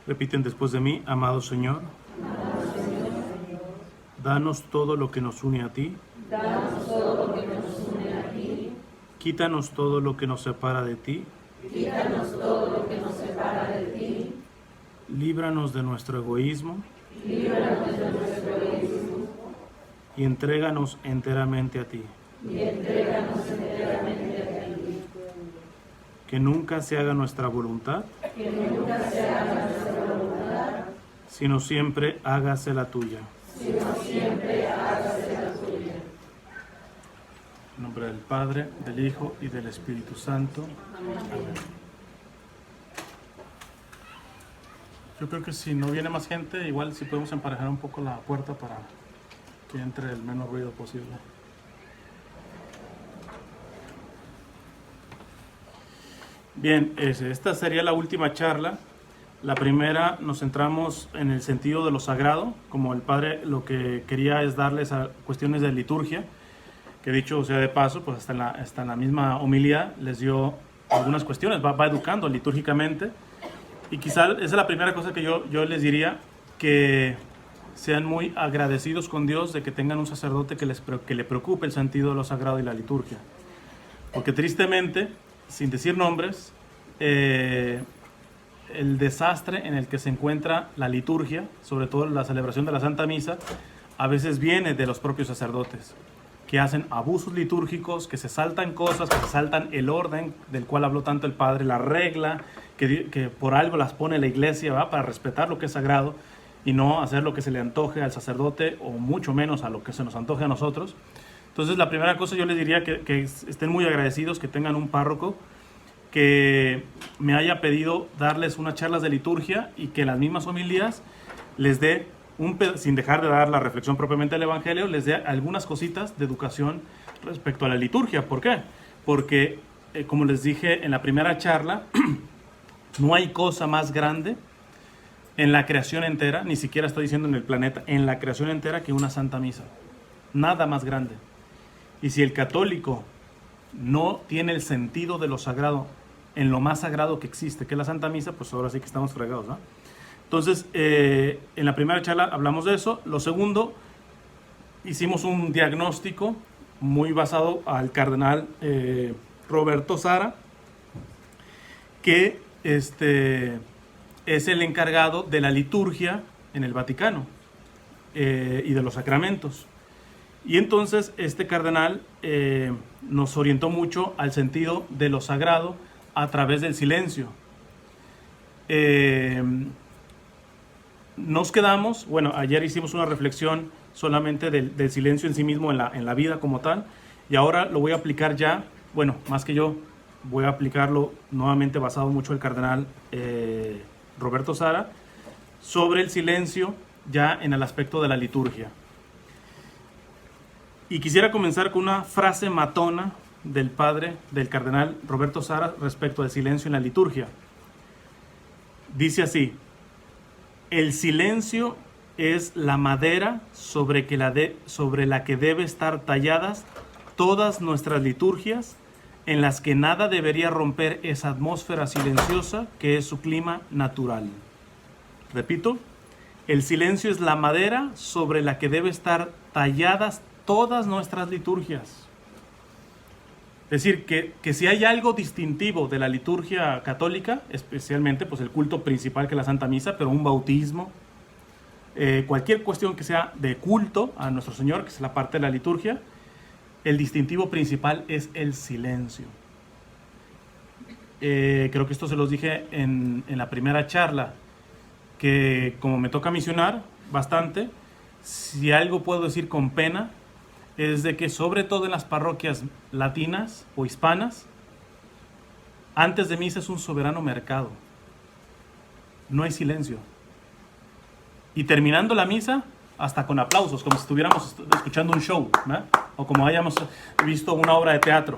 Repiten después de mí: amado Señor, danos todo lo que nos une a ti. Danos todo lo que nos une a ti. Quítanos todo lo que nos separa de ti. Quítanos todo lo que nos separa de ti. Líbranos de nuestro egoísmo. Líbranos de nuestro egoísmo. Y entréganos enteramente a ti. Y entréganos enteramente a ti. Que nunca se haga nuestra voluntad, Que nunca se haga nuestra voluntad, sino siempre hágase la tuya. sino siempre hágase la tuya. En nombre del Padre, del Hijo y del Espíritu Santo. Amén. Yo creo que si no viene más gente, igual si podemos emparejar un poco la puerta para que entre el menos ruido posible. Bien, esta sería la última charla. La primera nos centramos en el sentido de lo sagrado, como el Padre lo que quería es darles a cuestiones de liturgia, que dicho sea de paso, pues hasta en la misma homilía les dio algunas cuestiones, va educando litúrgicamente. Y quizá esa es la primera cosa que yo les diría, que sean muy agradecidos con Dios de que tengan un sacerdote que le preocupe el sentido de lo sagrado y la liturgia. Porque tristemente, sin decir nombres, el desastre en el que se encuentra la liturgia, sobre todo la celebración de la Santa Misa, a veces viene de los propios sacerdotes, que hacen abusos litúrgicos, que se saltan cosas, que se saltan el orden del cual habló tanto el Padre, la regla, que por algo las pone la Iglesia, ¿va? Para respetar lo que es sagrado y no hacer lo que se le antoje al sacerdote, o mucho menos a lo que se nos antoje a nosotros. Entonces, la primera cosa yo les diría que estén muy agradecidos, que tengan un párroco que me haya pedido darles unas charlas de liturgia y que las mismas homilías les dé, sin dejar de dar la reflexión propiamente del Evangelio, les dé algunas cositas de educación respecto a la liturgia. ¿Por qué? Porque, como les dije en la primera charla, no hay cosa más grande en la creación entera, ni siquiera estoy diciendo en el planeta, en la creación entera, que una Santa Misa. Nada más grande. Y si el católico no tiene el sentido de lo sagrado en lo más sagrado que existe, que es la Santa Misa, pues ahora sí que estamos fregados, ¿no? Entonces, en la primera charla hablamos de eso. Lo segundo, hicimos un diagnóstico muy basado al cardenal Roberto Sara, que es el encargado de la liturgia en el Vaticano y de los sacramentos. Y entonces este cardenal nos orientó mucho al sentido de lo sagrado a través del silencio. Nos quedamos, bueno, ayer hicimos una reflexión solamente del silencio en sí mismo en la vida como tal, y ahora lo voy a aplicar ya, bueno, más que yo, voy a aplicarlo nuevamente basado mucho en el cardenal Roberto Sara, sobre el silencio ya en el aspecto de la liturgia. Y quisiera comenzar con una frase matona del padre, del cardenal Roberto Sara, respecto al silencio en la liturgia. Dice así: el silencio es la madera sobre la que debe estar talladas todas nuestras liturgias, en las que nada debería romper esa atmósfera silenciosa que es su clima natural. Repito, el silencio es la madera sobre la que debe estar talladas todas nuestras liturgias. Es decir, que si hay algo distintivo de la liturgia católica, especialmente pues el culto principal que es la Santa Misa, pero un bautismo, cualquier cuestión que sea de culto a nuestro Señor, que es la parte de la liturgia, el distintivo principal es el silencio. Creo que esto se los dije en la primera charla, que como me toca misionar bastante, si algo puedo decir con pena, es de que sobre todo en las parroquias latinas o hispanas, antes de misa es un soberano mercado. No hay silencio. Y terminando la misa, hasta con aplausos, como si estuviéramos escuchando un show, ¿no? O como hayamos visto una obra de teatro.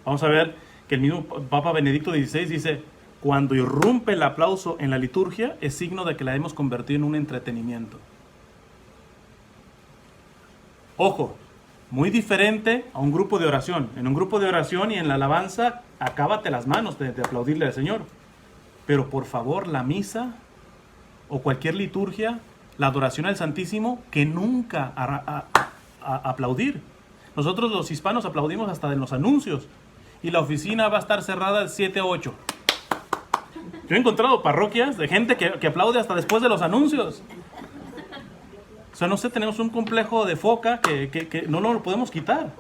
Vamos a ver que el mismo Papa Benedicto XVI dice: cuando irrumpe el aplauso en la liturgia, es signo de que la hemos convertido en un entretenimiento. Ojo, muy diferente a un grupo de oración. En un grupo de oración y en la alabanza, acábate las manos de aplaudirle al Señor. Pero por favor, la misa o cualquier liturgia, la adoración al Santísimo, que nunca aplaudir. Nosotros los hispanos aplaudimos hasta en los anuncios, y la oficina va a estar cerrada de 7 a 8. Yo he encontrado parroquias de gente que aplaude hasta después de los anuncios. O sea, no sé, tenemos un complejo de foca que no lo podemos quitar.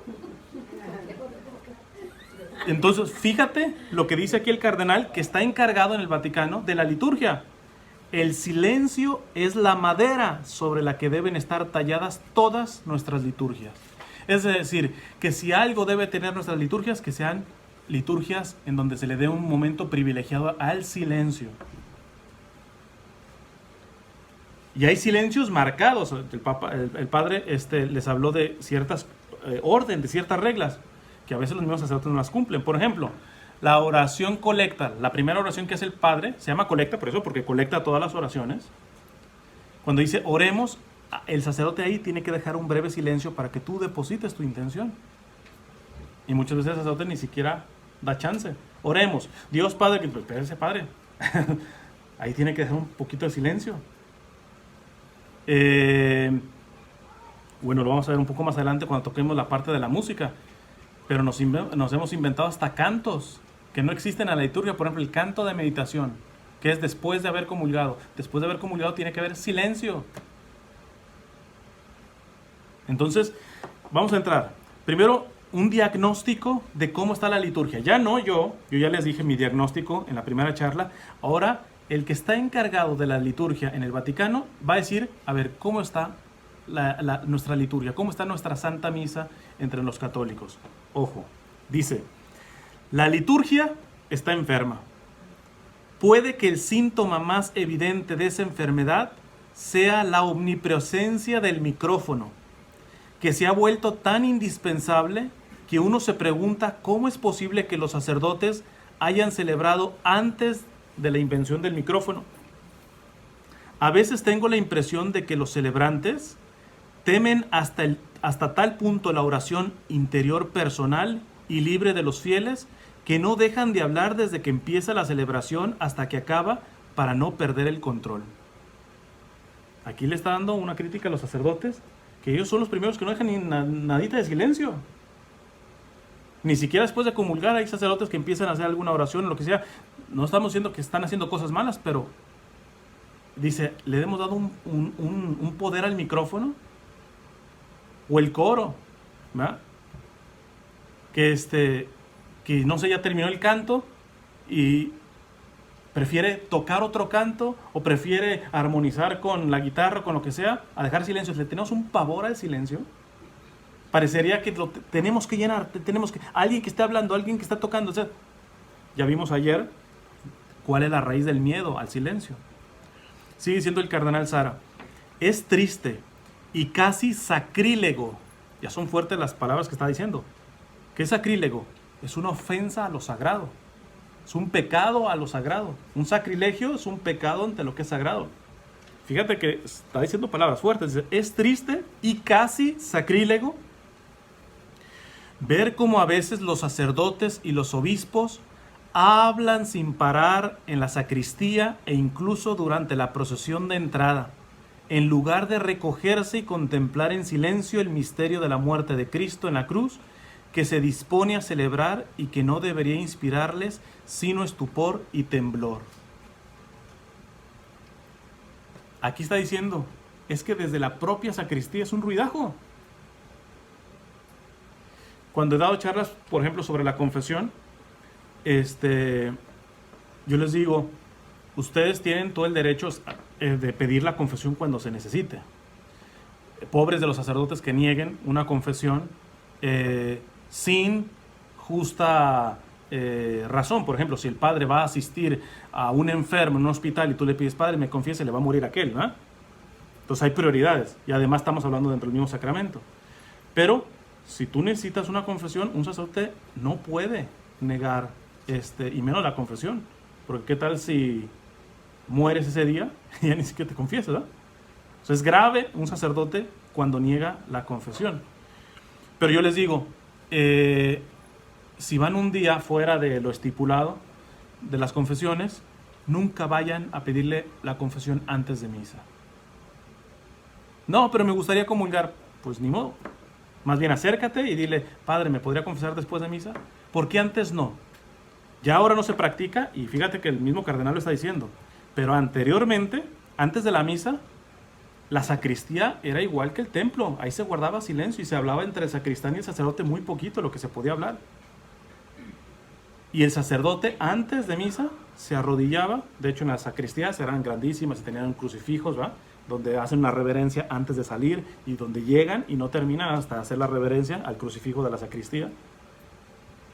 Entonces, fíjate lo que dice aquí el cardenal, que está encargado en el Vaticano de la liturgia. El silencio es la madera sobre la que deben estar talladas todas nuestras liturgias. Es decir, que si algo debe tener nuestras liturgias, que sean liturgias en donde se le dé un momento privilegiado al silencio. Y hay silencios marcados. El padre les habló de ciertas orden, de ciertas reglas, que a veces los mismos sacerdotes no las cumplen. Por ejemplo, la oración colecta, la primera oración que hace el padre, se llama colecta por eso, porque colecta todas las oraciones. Cuando dice oremos, el sacerdote ahí tiene que dejar un breve silencio para que tú deposites tu intención. Y muchas veces el sacerdote ni siquiera da chance. Oremos, Dios Padre, que pues, espérese Padre. Ahí tiene que dejar un poquito de silencio. Bueno, lo vamos a ver un poco más adelante cuando toquemos la parte de la música. Pero nos hemos inventado hasta cantos que no existen en la liturgia. Por ejemplo, el canto de meditación, que es después de haber comulgado. Después de haber comulgado tiene que haber silencio. Entonces, vamos a entrar. Primero, un diagnóstico de cómo está la liturgia. Ya no yo ya les dije mi diagnóstico en la primera charla. Ahora, el que está encargado de la liturgia en el Vaticano va a decir, a ver, ¿cómo está nuestra liturgia? ¿Cómo está nuestra Santa Misa entre los católicos? Ojo, dice, la liturgia está enferma. Puede que el síntoma más evidente de esa enfermedad sea la omnipresencia del micrófono, que se ha vuelto tan indispensable que uno se pregunta cómo es posible que los sacerdotes hayan celebrado antes de la invención del micrófono. A veces tengo la impresión de que los celebrantes temen hasta tal punto la oración interior personal y libre de los fieles que no dejan de hablar desde que empieza la celebración hasta que acaba para no perder el control. Aquí le está dando una crítica a los sacerdotes, que ellos son los primeros que no dejan ni nadita de silencio. Ni siquiera después de comulgar hay sacerdotes que empiezan a hacer alguna oración o lo que sea. No estamos diciendo que están haciendo cosas malas, pero dice, le hemos dado un poder al micrófono o el coro, ¿verdad? Que no sé, ya terminó el canto y prefiere tocar otro canto o prefiere armonizar con la guitarra, con lo que sea, a dejar silencio. Le tenemos un pavor al silencio. Parecería que lo tenemos que llenar, alguien que esté hablando, alguien que está tocando. O sea, ya vimos ayer cuál es la raíz del miedo al silencio. Sigue diciendo el cardenal Sara, es triste y casi sacrílego. Ya son fuertes las palabras que está diciendo. ¿Qué es sacrílego? Es una ofensa a lo sagrado. Es un pecado a lo sagrado. Un sacrilegio es un pecado ante lo que es sagrado. Fíjate que está diciendo palabras fuertes. Dice, es triste y casi sacrílego ver cómo a veces los sacerdotes y los obispos hablan sin parar en la sacristía e incluso durante la procesión de entrada, en lugar de recogerse y contemplar en silencio el misterio de la muerte de Cristo en la cruz, que se dispone a celebrar y que no debería inspirarles sino estupor y temblor. Aquí está diciendo, es que desde la propia sacristía es un ruidajo. Cuando he dado charlas, por ejemplo, sobre la confesión, yo les digo, ustedes tienen todo el derecho de pedir la confesión cuando se necesite. Pobres de los sacerdotes que nieguen una confesión sin justa razón. Por ejemplo, si el padre va a asistir a un enfermo en un hospital y tú le pides, padre, me confiese, le va a morir aquel, ¿no? Entonces hay prioridades y además estamos hablando dentro del mismo sacramento. Pero si tú necesitas una confesión, un sacerdote no puede negar y menos la confesión, porque qué tal si mueres ese día y ya ni siquiera te confiesas, ¿verdad? O sea, es grave un sacerdote cuando niega la confesión. Pero yo les digo, si van un día fuera de lo estipulado de las confesiones, nunca vayan a pedirle la confesión antes de misa. No, pero me gustaría comulgar. Pues ni modo. Más bien acércate y dile, Padre, ¿me podría confesar después de misa? ¿Por qué antes no? Ya ahora no se practica, y fíjate que el mismo cardenal lo está diciendo, pero anteriormente, antes de la misa, la sacristía era igual que el templo. Ahí se guardaba silencio y se hablaba entre el sacristán y el sacerdote muy poquito, lo que se podía hablar. Y el sacerdote antes de misa se arrodillaba. De hecho, en las sacristías eran grandísimas y tenían crucifijos, ¿va? Donde hacen una reverencia antes de salir y donde llegan y no terminan hasta hacer la reverencia al crucifijo de la sacristía.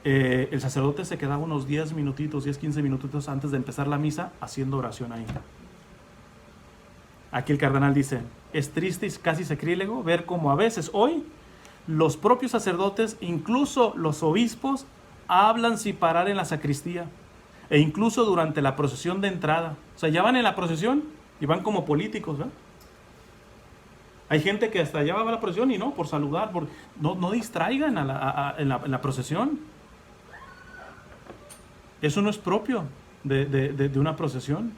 El sacerdote se quedaba unos 10 minutitos, 10-15 minutitos antes de empezar la misa haciendo oración ahí. Aquí el cardenal dice, es triste y casi sacrílego ver cómo a veces hoy los propios sacerdotes, incluso los obispos, hablan sin parar en la sacristía e incluso durante la procesión de entrada. O sea, ya van en la procesión y van como políticos, ¿verdad? Hay gente que hasta allá va a la procesión y no, por saludar, no distraigan en la procesión. Eso no es propio de una procesión.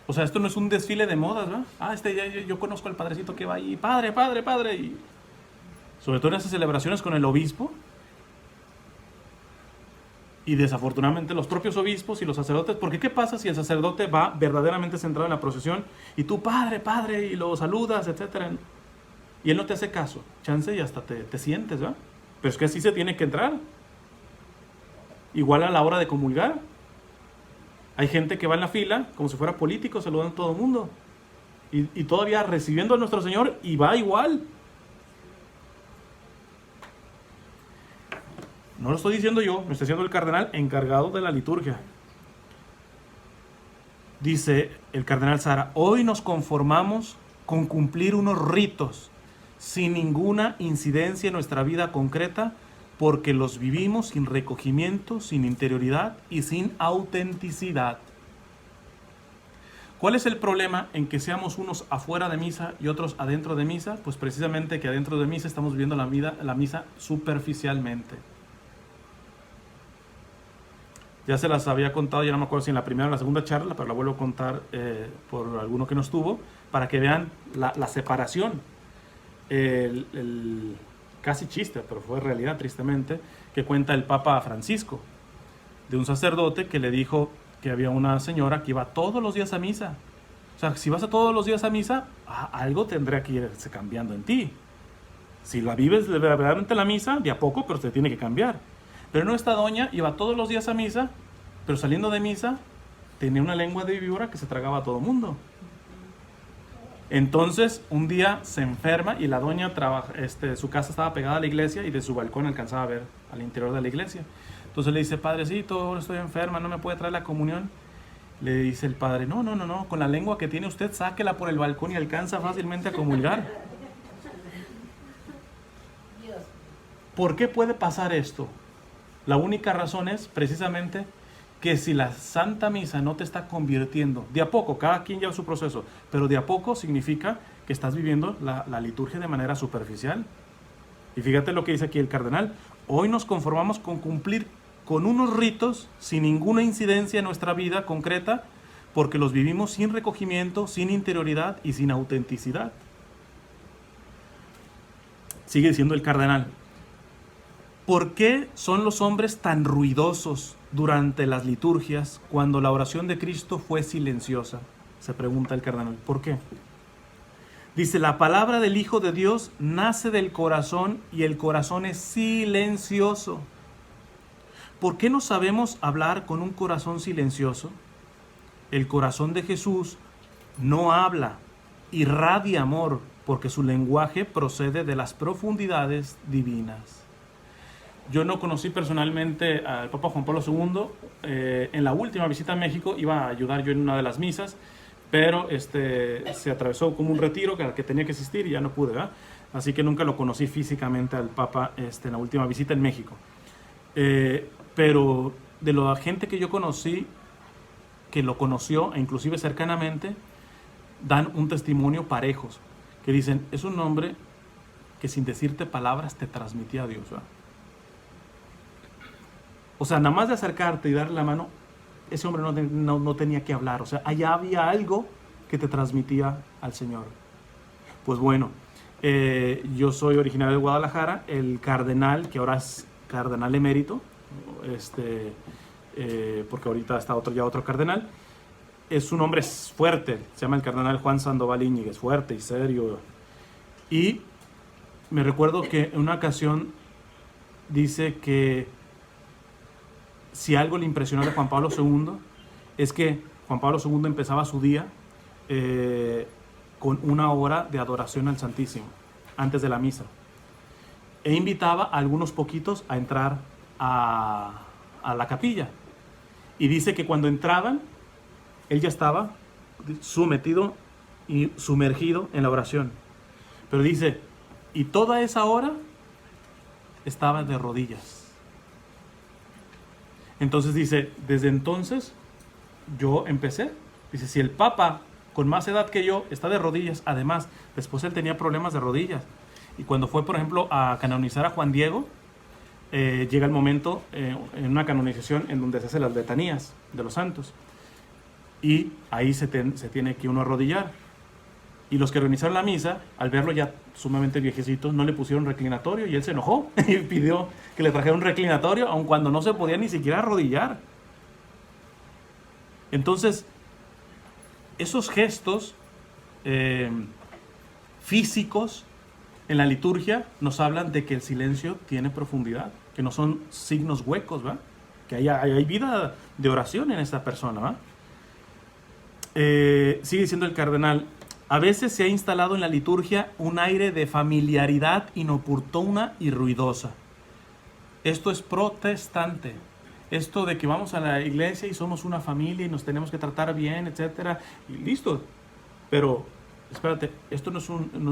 O sea, esto no es un desfile de modas, ¿verdad? Yo conozco al padrecito que va ahí, padre, padre, padre. Y sobre todo en esas celebraciones con el obispo. Y desafortunadamente los propios obispos y los sacerdotes, porque ¿qué pasa si el sacerdote va verdaderamente centrado en la procesión y tú, padre, padre, y lo saludas, etcétera? Y él no te hace caso, chance y hasta te sientes, ¿verdad? Pero es que así se tiene que entrar. Igual a la hora de comulgar. Hay gente que va en la fila como si fuera político, saludando a todo el mundo. Y todavía recibiendo a nuestro Señor y va igual. No lo estoy diciendo yo, lo está diciendo el cardenal encargado de la liturgia. Dice el cardenal Sara, hoy nos conformamos con cumplir unos ritos sin ninguna incidencia en nuestra vida concreta porque los vivimos sin recogimiento, sin interioridad y sin autenticidad. ¿Cuál es el problema en que seamos unos afuera de misa y otros adentro de misa? Pues precisamente que adentro de misa estamos viviendo la misa superficialmente. Ya se las había contado, ya no me acuerdo si en la primera o la segunda charla, pero la vuelvo a contar por alguno que no estuvo, para que vean la separación. El casi chiste, pero fue realidad tristemente, que cuenta el Papa Francisco, de un sacerdote que le dijo que había una señora que iba todos los días a misa. O sea, si vas a todos los días a misa, algo tendrá que irse cambiando en ti. Si la vives verdaderamente la misa, de a poco, pero se tiene que cambiar. Pero no, esta doña iba todos los días a misa, pero saliendo de misa tenía una lengua de víbora que se tragaba a todo mundo. Entonces un día se enferma y la doña su casa estaba pegada a la iglesia y de su balcón alcanzaba a ver al interior de la iglesia. Entonces le dice, padrecito, estoy enferma, ¿no me puede traer la comunión? Le dice el padre, no, con la lengua que tiene usted, sáquela por el balcón y alcanza fácilmente a comulgar. ¿Por qué puede pasar esto? La única razón es precisamente que si la Santa Misa no te está convirtiendo, de a poco, cada quien lleva su proceso, pero de a poco significa que estás viviendo la liturgia de manera superficial. Y fíjate lo que dice aquí el cardenal, hoy nos conformamos con cumplir con unos ritos sin ninguna incidencia en nuestra vida concreta, porque los vivimos sin recogimiento, sin interioridad y sin autenticidad. Sigue diciendo el cardenal, ¿por qué son los hombres tan ruidosos durante las liturgias cuando la oración de Cristo fue silenciosa? Se pregunta el cardenal. ¿Por qué? Dice, la palabra del Hijo de Dios nace del corazón y el corazón es silencioso. ¿Por qué no sabemos hablar con un corazón silencioso? El corazón de Jesús no habla, irradia amor, porque su lenguaje procede de las profundidades divinas. Yo no conocí personalmente al Papa Juan Pablo II. En la última visita a México iba a ayudar yo en una de las misas, pero se atravesó como un retiro al que tenía que asistir y ya no pude, ¿verdad? Así que nunca lo conocí físicamente al Papa en la última visita en México. Pero de la gente que yo conocí, que lo conoció, e inclusive cercanamente, dan un testimonio parejos, que dicen, es un hombre que sin decirte palabras te transmitía a Dios, ¿verdad? O sea, nada más de acercarte y darle la mano, ese hombre no tenía que hablar. O sea, allá había algo que te transmitía al Señor. Pues bueno, yo soy originario de Guadalajara. El cardenal, que ahora es cardenal emérito, porque ahorita está otro cardenal, es un hombre fuerte, se llama el cardenal Juan Sandoval Íñiguez, fuerte y serio. Y me recuerdo que en una ocasión dice que si algo le impresionó de Juan Pablo II es que Juan Pablo II empezaba su día con una hora de adoración al Santísimo antes de la misa, e invitaba a algunos poquitos a entrar a la capilla, y dice que cuando entraban él ya estaba sometido y sumergido en la oración, pero dice, y toda esa hora estaba de rodillas. Entonces dice, desde entonces yo empecé, dice, si el Papa con más edad que yo está de rodillas, además después él tenía problemas de rodillas, y cuando fue por ejemplo a canonizar a Juan Diego, llega el momento en una canonización en donde se hacen las letanías de los santos, y ahí se tiene que uno arrodillar, y los que organizaron la misa, al verlo ya sumamente viejecito, no le pusieron reclinatorio, y él se enojó y pidió que le trajeran un reclinatorio, aun cuando no se podía ni siquiera arrodillar. Entonces, esos gestos físicos en la liturgia nos hablan de que el silencio tiene profundidad, que no son signos huecos, ¿va? Que hay vida de oración en esta persona, ¿va? Sigue diciendo el cardenal, a veces se ha instalado en la liturgia un aire de familiaridad inoportuna y ruidosa. Esto es protestante. Esto de que vamos a la iglesia y somos una familia y nos tenemos que tratar bien, etcétera, y listo. Pero, espérate, esto no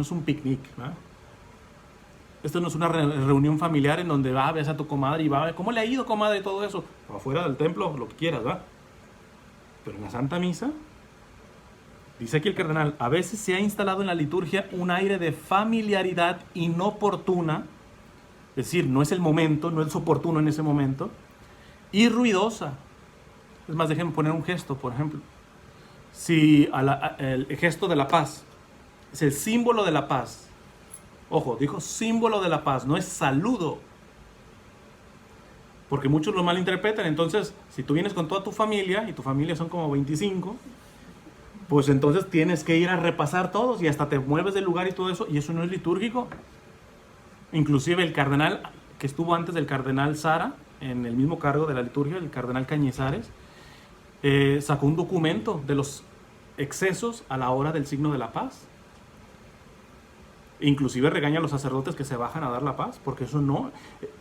es un picnic, ¿verdad? Esto no es una reunión familiar en donde ves a tu comadre y ¿cómo le ha ido, comadre? Y todo eso. O afuera del templo, lo que quieras, ¿verdad? Pero en la Santa Misa, dice aquí el cardenal, a veces se ha instalado en la liturgia un aire de familiaridad inoportuna, es decir, no es el momento, no es oportuno en ese momento, y ruidosa. Es más, déjenme poner un gesto, por ejemplo. Si el gesto de la paz es el símbolo de la paz, ojo, dijo símbolo de la paz, no es saludo, porque muchos lo malinterpretan. Entonces, si tú vienes con toda tu familia, y tu familia son como 25, pues entonces tienes que ir a repasar todos, y hasta te mueves del lugar y todo eso, y eso no es litúrgico. Inclusive el cardenal que estuvo antes del cardenal Sara, en el mismo cargo de la liturgia, el cardenal Cañizares, sacó un documento de los excesos a la hora del signo de la paz. Inclusive regaña a los sacerdotes que se bajan a dar la paz, porque eso no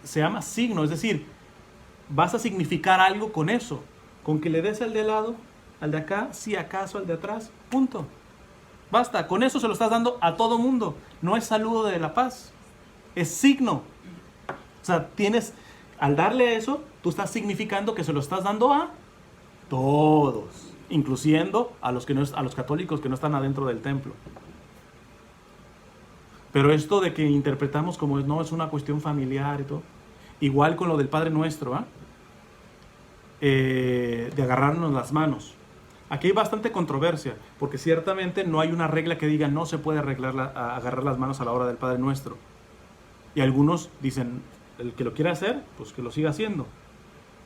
se llama signo, es decir, vas a significar algo con eso, con que le des al de lado, al de acá, si acaso al de atrás, punto. Basta, con eso se lo estás dando a todo mundo. No es saludo de la paz, es signo. O sea, al darle eso, tú estás significando que se lo estás dando a todos, incluyendo a los católicos que no están adentro del templo. Pero esto de que interpretamos como no es una cuestión familiar y todo, igual con lo del Padre Nuestro, ¿ah? De agarrarnos las manos. Aquí hay bastante controversia, porque ciertamente no hay una regla que diga no se puede agarrar las manos a la hora del Padre Nuestro. Y algunos dicen, el que lo quiera hacer, pues que lo siga haciendo.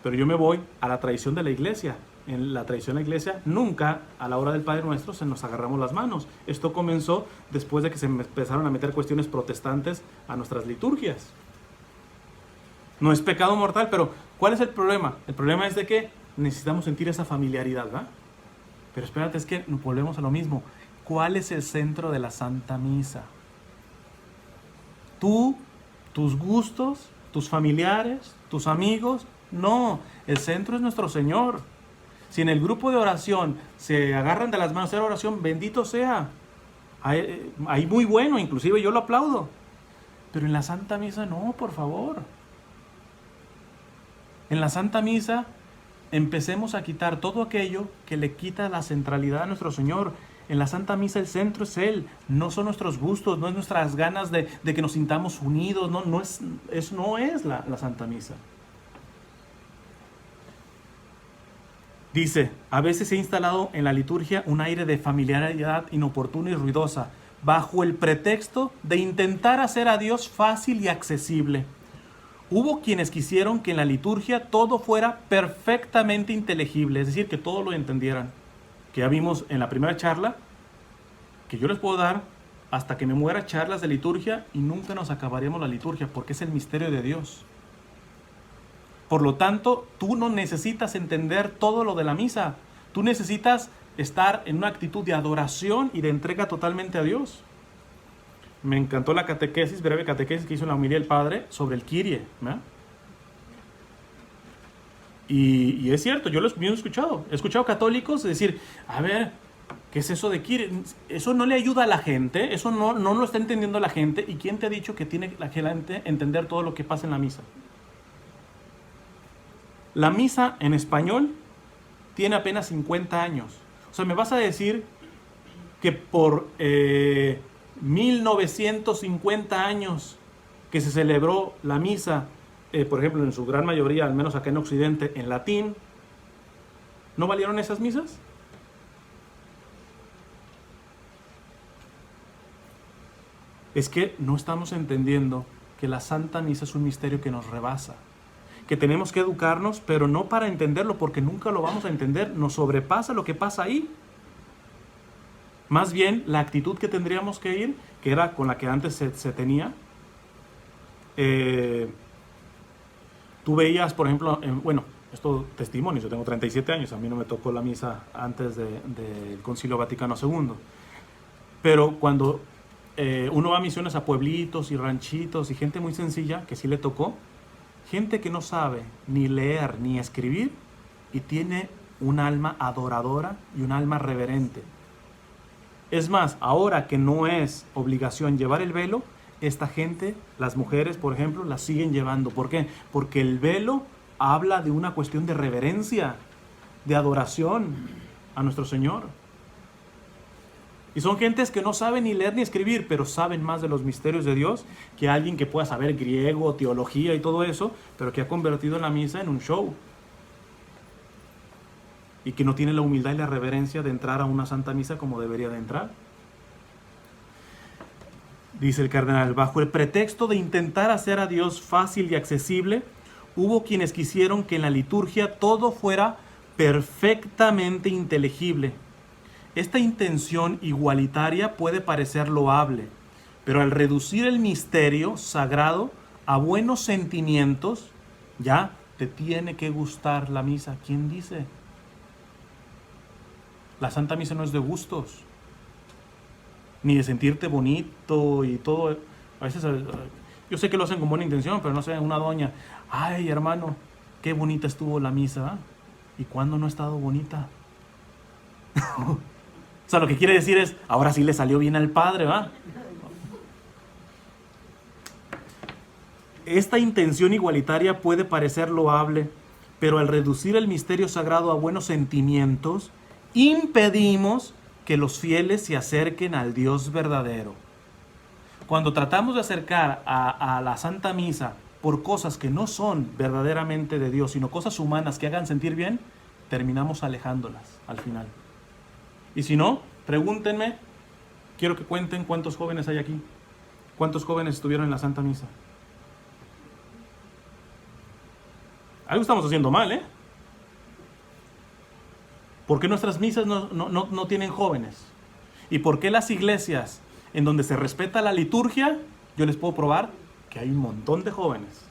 Pero yo me voy a la tradición de la iglesia. En la tradición de la iglesia, nunca a la hora del Padre Nuestro se nos agarramos las manos. Esto comenzó después de que se empezaron a meter cuestiones protestantes a nuestras liturgias. No es pecado mortal, pero ¿cuál es el problema? El problema es de que necesitamos sentir esa familiaridad, ¿verdad? Pero espérate, es que volvemos a lo mismo. ¿Cuál es el centro de la Santa Misa? Tú, tus gustos, tus familiares, tus amigos. No, el centro es nuestro Señor. Si en el grupo de oración se agarran de las manos a hacer oración, bendito sea. Ahí muy bueno, inclusive yo lo aplaudo. Pero en la Santa Misa no, por favor. En la Santa Misa empecemos a quitar todo aquello que le quita la centralidad a nuestro Señor. En la Santa Misa el centro es Él, no son nuestros gustos, no es nuestras ganas de que nos sintamos unidos, eso no es la Santa Misa. Dice, a veces se ha instalado en la liturgia un aire de familiaridad inoportuna y ruidosa, bajo el pretexto de intentar hacer a Dios fácil y accesible. Hubo quienes quisieron que en la liturgia todo fuera perfectamente inteligible, es decir, que todo lo entendieran. Que ya vimos en la primera charla, que yo les puedo dar hasta que me muera charlas de liturgia y nunca nos acabaremos la liturgia, porque es el misterio de Dios. Por lo tanto, tú no necesitas entender todo lo de la misa. Tú necesitas estar en una actitud de adoración y de entrega totalmente a Dios. Me encantó la catequesis, breve catequesis que hizo en la homilía el Padre sobre el Kyrie, ¿verdad? Y es cierto, yo lo he escuchado. He escuchado católicos decir, a ver, ¿qué es eso de Kyrie? Eso no le ayuda a la gente, eso no lo está entendiendo la gente. ¿Y quién te ha dicho que tiene la gente entender todo lo que pasa en la misa? La misa en español tiene apenas 50 años. O sea, ¿me vas a decir que por 1950 años que se celebró la misa, por ejemplo, en su gran mayoría, al menos acá en Occidente, en latín, ¿no valieron esas misas? Es que no estamos entendiendo que la Santa Misa es un misterio que nos rebasa. Que tenemos que educarnos, pero no para entenderlo, porque nunca lo vamos a entender, nos sobrepasa lo que pasa ahí. Más bien, la actitud que tendríamos que ir, que era con la que antes se tenía, tú veías, por ejemplo, bueno, esto testimonios, yo tengo 37 años, a mí no me tocó la misa antes del Concilio Vaticano II, pero cuando uno va a misiones a pueblitos y ranchitos y gente muy sencilla, que sí le tocó, gente que no sabe ni leer ni escribir y tiene un alma adoradora y un alma reverente. Es más, ahora que no es obligación llevar el velo, esta gente, las mujeres, por ejemplo, la siguen llevando. ¿Por qué? Porque el velo habla de una cuestión de reverencia, de adoración a nuestro Señor. Y son gentes que no saben ni leer ni escribir, pero saben más de los misterios de Dios que alguien que pueda saber griego, teología y todo eso, pero que ha convertido la misa en un show. Y que no tiene la humildad y la reverencia de entrar a una Santa Misa como debería de entrar. Dice el cardenal, bajo el pretexto de intentar hacer a Dios fácil y accesible, hubo quienes quisieron que en la liturgia todo fuera perfectamente inteligible. Esta intención igualitaria puede parecer loable, pero al reducir el misterio sagrado a buenos sentimientos, ya te tiene que gustar la misa. ¿Quién dice? La Santa Misa no es de gustos, ni de sentirte bonito y todo. A veces, yo sé que lo hacen con buena intención, pero no sé, una doña, ay hermano, qué bonita estuvo la misa, ¿eh? ¿Y cuándo no ha estado bonita? O sea, lo que quiere decir es, ahora sí le salió bien al Padre, ¿va? Esta intención igualitaria puede parecer loable, pero al reducir el misterio sagrado a buenos sentimientos, impedimos que los fieles se acerquen al Dios verdadero. Cuando tratamos de acercar a la Santa Misa por cosas que no son verdaderamente de Dios, sino cosas humanas que hagan sentir bien, terminamos alejándolas al final. Y si no, pregúntenme, quiero que cuenten cuántos jóvenes hay aquí. ¿Cuántos jóvenes estuvieron en la Santa Misa? Algo estamos haciendo mal, ¿eh? ¿Por qué nuestras misas no tienen jóvenes? ¿Y por qué las iglesias en donde se respeta la liturgia, yo les puedo probar que hay un montón de jóvenes?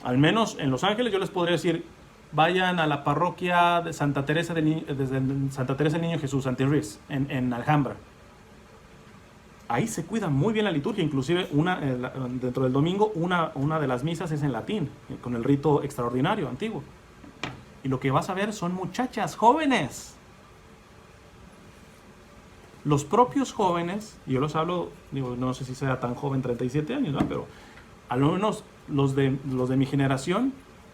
Al menos en Los Ángeles yo les podría decir, vayan a la parroquia de Santa Teresa del Niño Jesús, Antirris, en Alhambra. Ahí se cuida muy bien la liturgia, inclusive dentro del domingo una de las misas es en latín, con el rito extraordinario, antiguo. Y lo que vas a ver son muchachas jóvenes. Los propios jóvenes, y yo los hablo, digo, no sé si sea tan joven, 37 años, ¿no? Pero al menos los de mi generación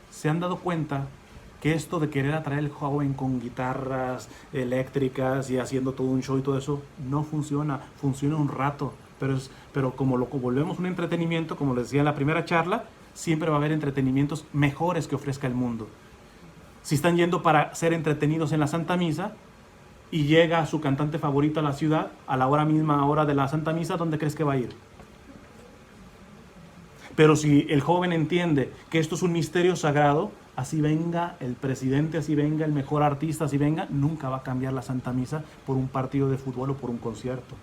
se han dado cuenta que esto de querer atraer al joven con guitarras eléctricas y haciendo todo un show y todo eso, no funciona. Funciona un rato, pero como lo volvemos un entretenimiento, como les decía en la primera charla, siempre va a haber entretenimientos mejores que ofrezca el mundo. Si están yendo para ser entretenidos en la Santa Misa y llega su cantante favorito a la ciudad, a la misma hora de la Santa Misa, ¿dónde crees que va a ir? Pero si el joven entiende que esto es un misterio sagrado, así venga el presidente, así venga el mejor artista, así venga, nunca va a cambiar la Santa Misa por un partido de fútbol o por un concierto.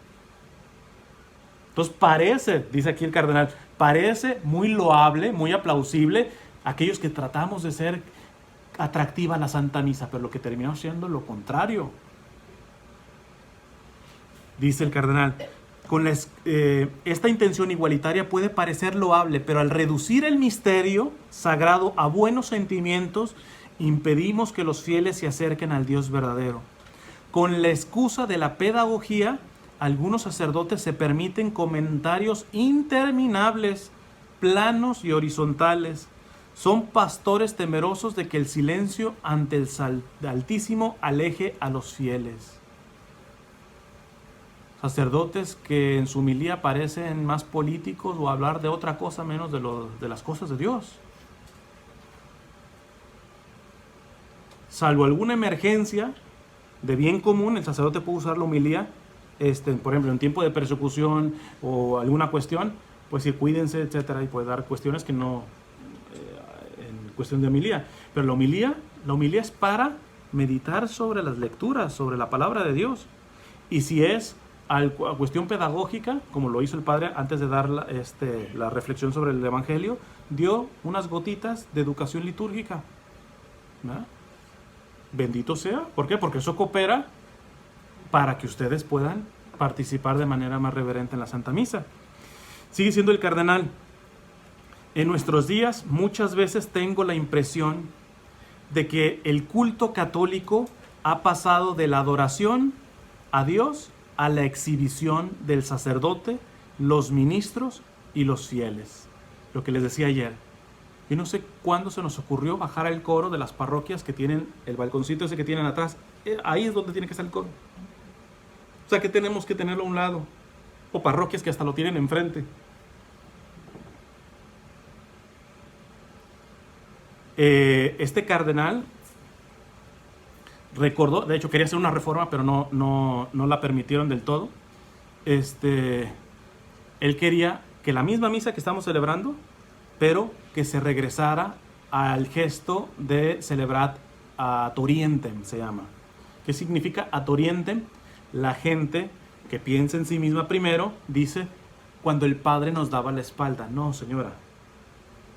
Entonces parece, dice aquí el cardenal, parece muy loable, muy aplausible aquellos que tratamos de ser atractiva la Santa Misa, pero lo que terminamos siendo lo contrario. Dice el cardenal, esta intención igualitaria puede parecer loable, pero al reducir el misterio sagrado a buenos sentimientos, impedimos que los fieles se acerquen al Dios verdadero. Con la excusa de la pedagogía, algunos sacerdotes se permiten comentarios interminables, planos y horizontales. Son pastores temerosos de que el silencio ante el Altísimo aleje a los fieles. Sacerdotes que en su homilía parecen más políticos o hablar de otra cosa menos de las cosas de Dios. Salvo alguna emergencia de bien común, el sacerdote puede usar la homilía, por ejemplo, en tiempo de persecución o alguna cuestión, pues sí, cuídense, etcétera, y puede dar cuestiones que no, en cuestión de homilía. Pero la homilía es para meditar sobre las lecturas, sobre la palabra de Dios. Y si es a cuestión pedagógica, como lo hizo el padre antes de dar la reflexión sobre el Evangelio, dio unas gotitas de educación litúrgica. ¿Verdad? Bendito sea. ¿Por qué? Porque eso coopera para que ustedes puedan participar de manera más reverente en la Santa Misa. Sigue siendo el cardenal. En nuestros días muchas veces tengo la impresión de que el culto católico ha pasado de la adoración a Dios a la exhibición del sacerdote, los ministros y los fieles. Lo que les decía ayer. Yo no sé cuándo se nos ocurrió bajar el coro de las parroquias que tienen el balconcito ese que tienen atrás. Ahí es donde tiene que estar el coro. O sea que tenemos que tenerlo a un lado. O parroquias que hasta lo tienen enfrente. Este cardenal recordó, de hecho quería hacer una reforma, pero no la permitieron del todo. Él quería que la misma misa que estamos celebrando, pero que se regresara al gesto de celebrar ad orientem, se llama. ¿Qué significa ad orientem? La gente que piensa en sí misma primero dice, cuando el Padre nos daba la espalda. No, señora.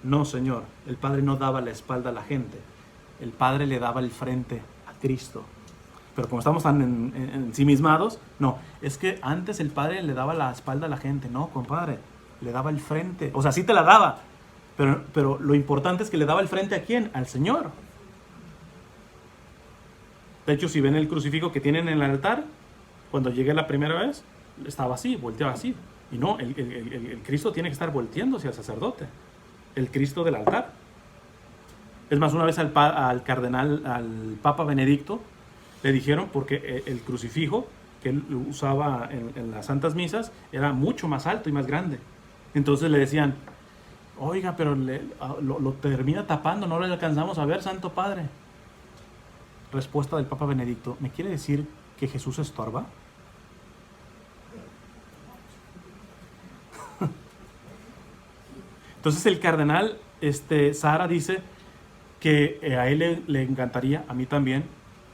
No, señor. El Padre no daba la espalda a la gente. El Padre le daba el frente a Cristo. Pero como estamos tan ensimismados, no. Es que antes el Padre le daba la espalda a la gente. No, compadre. Le daba el frente. O sea, sí te la daba. Pero lo importante es que le daba el frente ¿a quién? Al Señor. De hecho, si ven el crucifijo que tienen en el altar, cuando llegué la primera vez, estaba así, volteaba así. Y no, el Cristo tiene que estar volteando hacia el sacerdote. El Cristo del altar. Es más, una vez al Papa Benedicto, le dijeron, porque el crucifijo que él usaba en las Santas Misas era mucho más alto y más grande. Entonces le decían, oiga, pero lo termina tapando, no le alcanzamos a ver, Santo Padre. Respuesta del Papa Benedicto, ¿me quiere decir que Jesús estorba? Entonces el cardenal Sara dice que a él le encantaría, a mí también,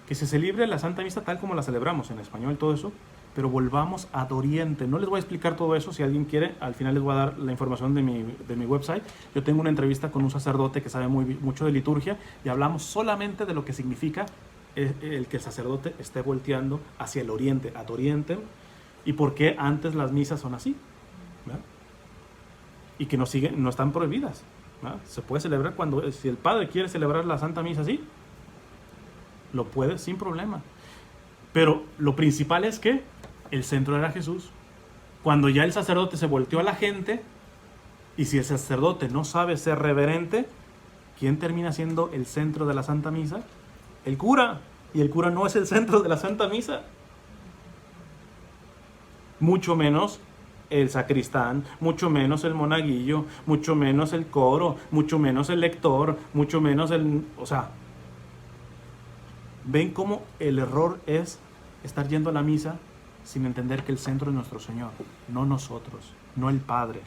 que se celebre la Santa Misa tal como la celebramos en español, todo eso, pero volvamos ad orientem. No les voy a explicar todo eso, si alguien quiere, al final les voy a dar la información de mi website. Yo tengo una entrevista con un sacerdote que sabe mucho de liturgia y hablamos solamente de lo que significa el que el sacerdote esté volteando hacia el oriente, ad orientem, y por qué antes las misas son así, ¿verdad? Y que no están prohibidas, ¿verdad? Se puede celebrar si el padre quiere celebrar la Santa Misa así, lo puede sin problema. Pero lo principal es que el centro era Jesús. Cuando ya el sacerdote se volteó a la gente, y si el sacerdote no sabe ser reverente, ¿quién termina siendo el centro de la Santa Misa? El cura. Y el cura no es el centro de la Santa Misa. Mucho menos el sacristán, mucho menos el monaguillo, mucho menos el coro, mucho menos el lector, mucho menos el... O sea, ¿ven cómo el error es estar yendo a la misa sin entender que el centro es nuestro Señor, no nosotros, no el Padre?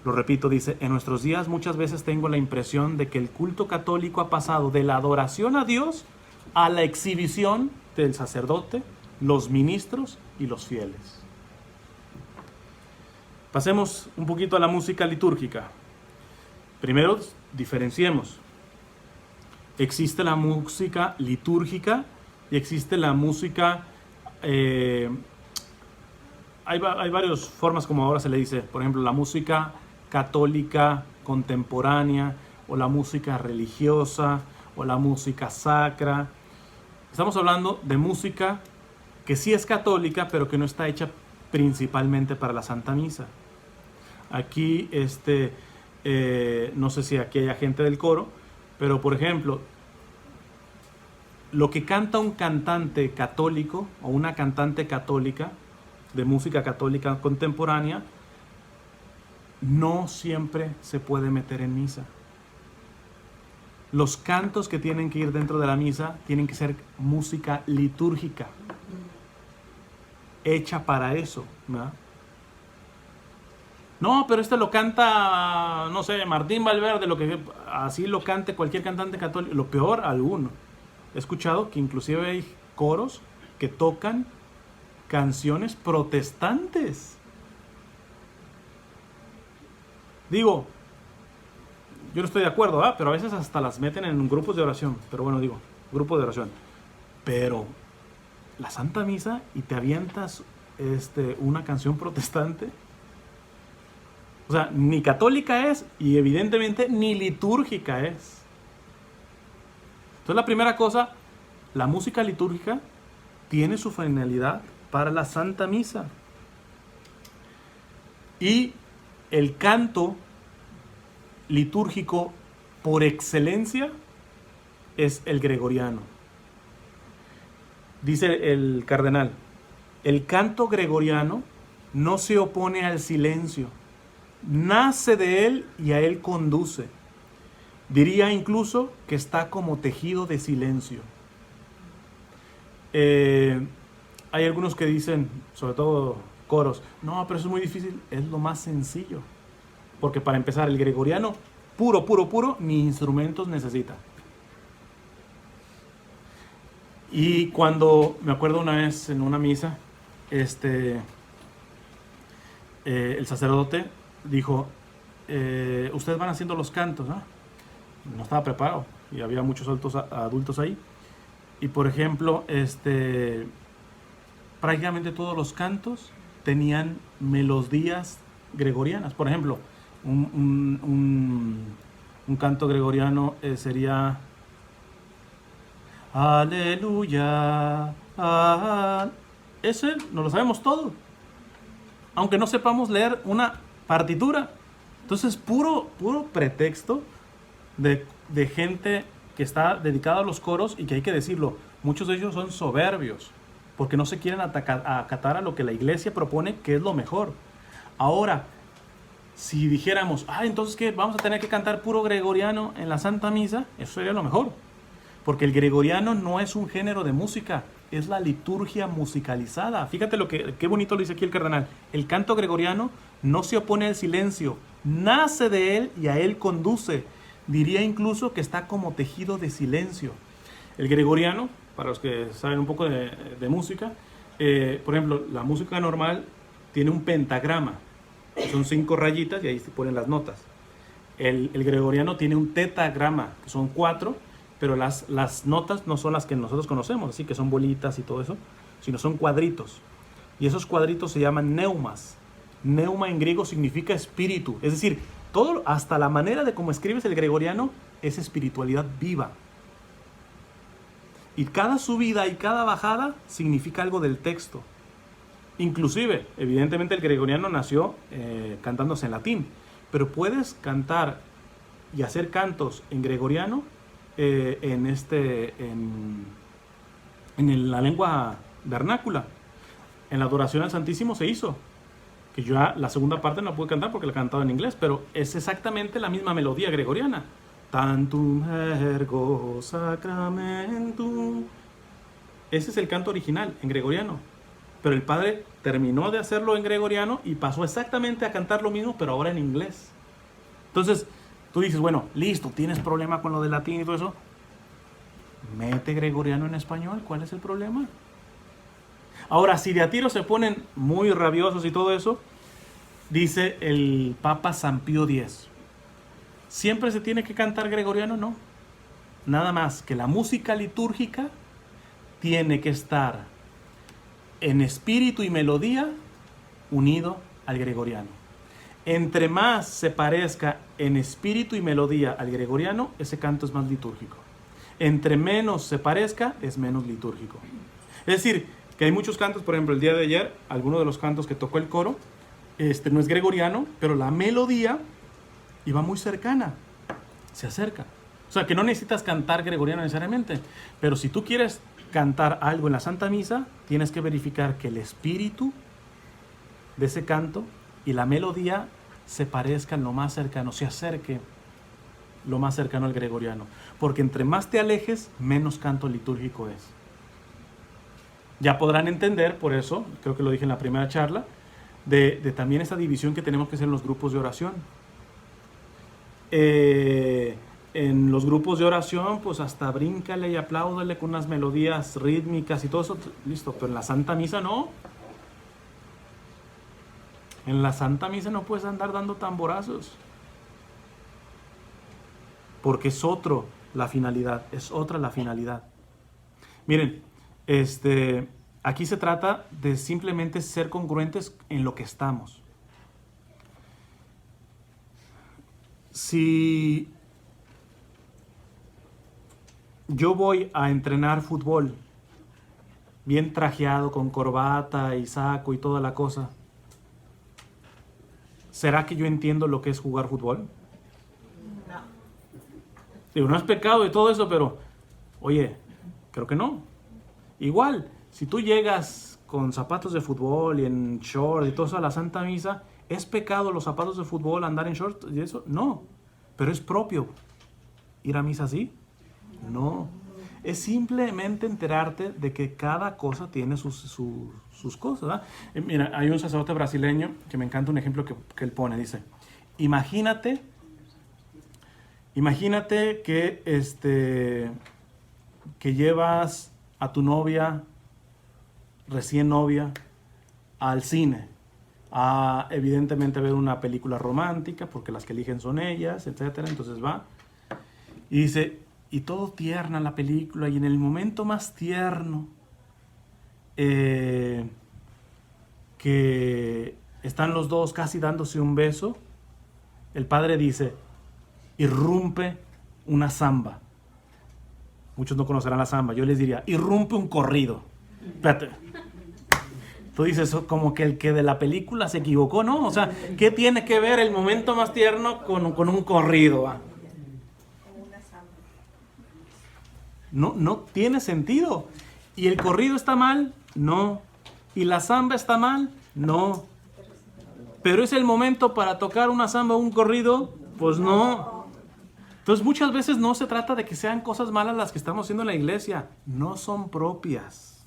Lo repito, dice, en nuestros días muchas veces tengo la impresión de que el culto católico ha pasado de la adoración a Dios a la exhibición del sacerdote, los ministros y los fieles. Pasemos un poquito a la música litúrgica. Primero, diferenciemos. Existe la música litúrgica y existe la música... hay varias formas como ahora se le dice. Por ejemplo, la música católica contemporánea, o la música religiosa, o la música sacra. Estamos hablando de música que sí es católica, pero que no está hecha principalmente para la Santa Misa. Aquí, no sé si aquí hay gente del coro, pero por ejemplo, lo que canta un cantante católico o una cantante católica de música católica contemporánea, no siempre se puede meter en misa. Los cantos que tienen que ir dentro de la misa tienen que ser música litúrgica, hecha para eso, ¿verdad? No, pero lo canta, no sé, Martín Valverde, lo que así lo cante cualquier cantante católico. Lo peor, alguno. He escuchado que inclusive hay coros que tocan canciones protestantes. Digo, yo no estoy de acuerdo, pero a veces hasta las meten en grupos de oración. Pero bueno, digo, grupo de oración. Pero la Santa Misa y te avientas una canción protestante. O sea, ni católica es y evidentemente ni litúrgica es. Entonces la primera cosa, la música litúrgica tiene su finalidad para la Santa Misa. Y el canto litúrgico por excelencia es el gregoriano. Dice el cardenal, el canto gregoriano no se opone al silencio, nace de él y a él conduce. Diría incluso que está como tejido de silencio. Hay algunos que dicen, sobre todo coros, no, pero eso es muy difícil. Es lo más sencillo. Porque para empezar, el gregoriano, puro, ni instrumentos necesita. Y cuando, me acuerdo una vez en una misa, el sacerdote dijo, ustedes van haciendo los cantos, ¿no? No estaba preparado y había muchos adultos ahí. Y por ejemplo, prácticamente todos los cantos tenían melodías gregorianas. Por ejemplo, un canto gregoriano sería Aleluya. Ese nos lo sabemos todo, aunque no sepamos leer una partitura. Entonces, puro pretexto de gente que está dedicada a los coros y que hay que decirlo, muchos de ellos son soberbios porque no se quieren acatar a lo que la iglesia propone que es lo mejor. Ahora, si dijéramos, entonces ¿qué? Vamos a tener que cantar puro gregoriano en la Santa Misa, eso sería lo mejor, porque el gregoriano no es un género de música, es la liturgia musicalizada. Fíjate qué bonito lo dice aquí el cardenal. El canto gregoriano no se opone al silencio, nace de él y a él conduce. Diría incluso que está como tejido de silencio. El gregoriano, para los que saben un poco de música, por ejemplo, la música normal tiene un pentagrama. Son 5 rayitas y ahí se ponen las notas. El gregoriano tiene un tetagrama, que son 4, pero las notas no son las que nosotros conocemos, así que son bolitas y todo eso, sino son cuadritos. Y esos cuadritos se llaman neumas. Neuma en griego significa espíritu, es decir, todo, hasta la manera de cómo escribes el gregoriano es espiritualidad viva. Y cada subida y cada bajada significa algo del texto. Inclusive, evidentemente el gregoriano nació cantándose en latín, pero puedes cantar y hacer cantos en gregoriano en la lengua vernácula. en la adoración al Santísimo se hizo. Que yo la segunda parte no la pude cantar porque la cantaba en inglés, pero es exactamente la misma melodía gregoriana. Tantum ergo sacramentum. Ese es el canto original en gregoriano. Pero el padre terminó de hacerlo en gregoriano y pasó exactamente a cantar lo mismo, pero ahora en inglés. Entonces, tú dices, bueno, listo, tienes problema con lo del latín y todo eso. Mete gregoriano en español, ¿cuál es el problema? Ahora, si de a tiro se ponen muy rabiosos y todo eso, dice el Papa San Pío X. ¿Siempre se tiene que cantar gregoriano? No. Nada más que la música litúrgica tiene que estar en espíritu y melodía unido al gregoriano. Entre más se parezca en espíritu y melodía al gregoriano, ese canto es más litúrgico. Entre menos se parezca, es menos litúrgico. Es decir, que hay muchos cantos, por ejemplo, el día de ayer, alguno de los cantos que tocó el coro, no es gregoriano, pero la melodía iba muy cercana, se acerca. O sea, que no necesitas cantar gregoriano necesariamente, pero si tú quieres cantar algo en la Santa Misa, tienes que verificar que el espíritu de ese canto y la melodía se parezcan lo más cercano, se acerque lo más cercano al gregoriano. Porque entre más te alejes, menos canto litúrgico es. Ya podrán entender, por eso, creo que lo dije en la primera charla, de también esta división que tenemos que hacer en los grupos de oración. En los grupos de oración, pues hasta bríncale y apláudale con unas melodías rítmicas y todo eso, listo, pero en la Santa Misa no. En la Santa Misa no puedes andar dando tamborazos. Porque es otro la finalidad, es otra la finalidad. Miren, aquí se trata de simplemente ser congruentes en lo que estamos. Si yo voy a entrenar fútbol, bien trajeado, con corbata y saco y toda la cosa, ¿será que yo entiendo lo que es jugar fútbol? No. Digo, no es pecado y todo eso, pero, oye, creo que no. Igual, si tú llegas con zapatos de fútbol y en short y todo eso a la Santa Misa, ¿es pecado los zapatos de fútbol, andar en short y eso? No, pero es propio ir a misa así. No, es simplemente enterarte de que cada cosa tiene sus cosas, ¿verdad? Mira, hay un sacerdote brasileño que me encanta un ejemplo que él pone, dice, imagínate que llevas a tu novia, recién novia, al cine, a evidentemente ver una película romántica, porque las que eligen son ellas, etcétera. Entonces va y dice, y todo tierna la película, y en el momento más tierno que están los dos casi dándose un beso, el padre dice, irrumpe una samba. Muchos no conocerán la samba, yo les diría, irrumpe un corrido. Espérate. Tú dices, como que el que de la película se equivocó, ¿no? O sea, ¿qué tiene que ver el momento más tierno con un corrido? No tiene sentido. ¿Y el corrido está mal? No. ¿Y la samba está mal? No. ¿Pero es el momento para tocar una samba o un corrido? Pues no. Entonces muchas veces no se trata de que sean cosas malas las que estamos haciendo en la iglesia. No son propias.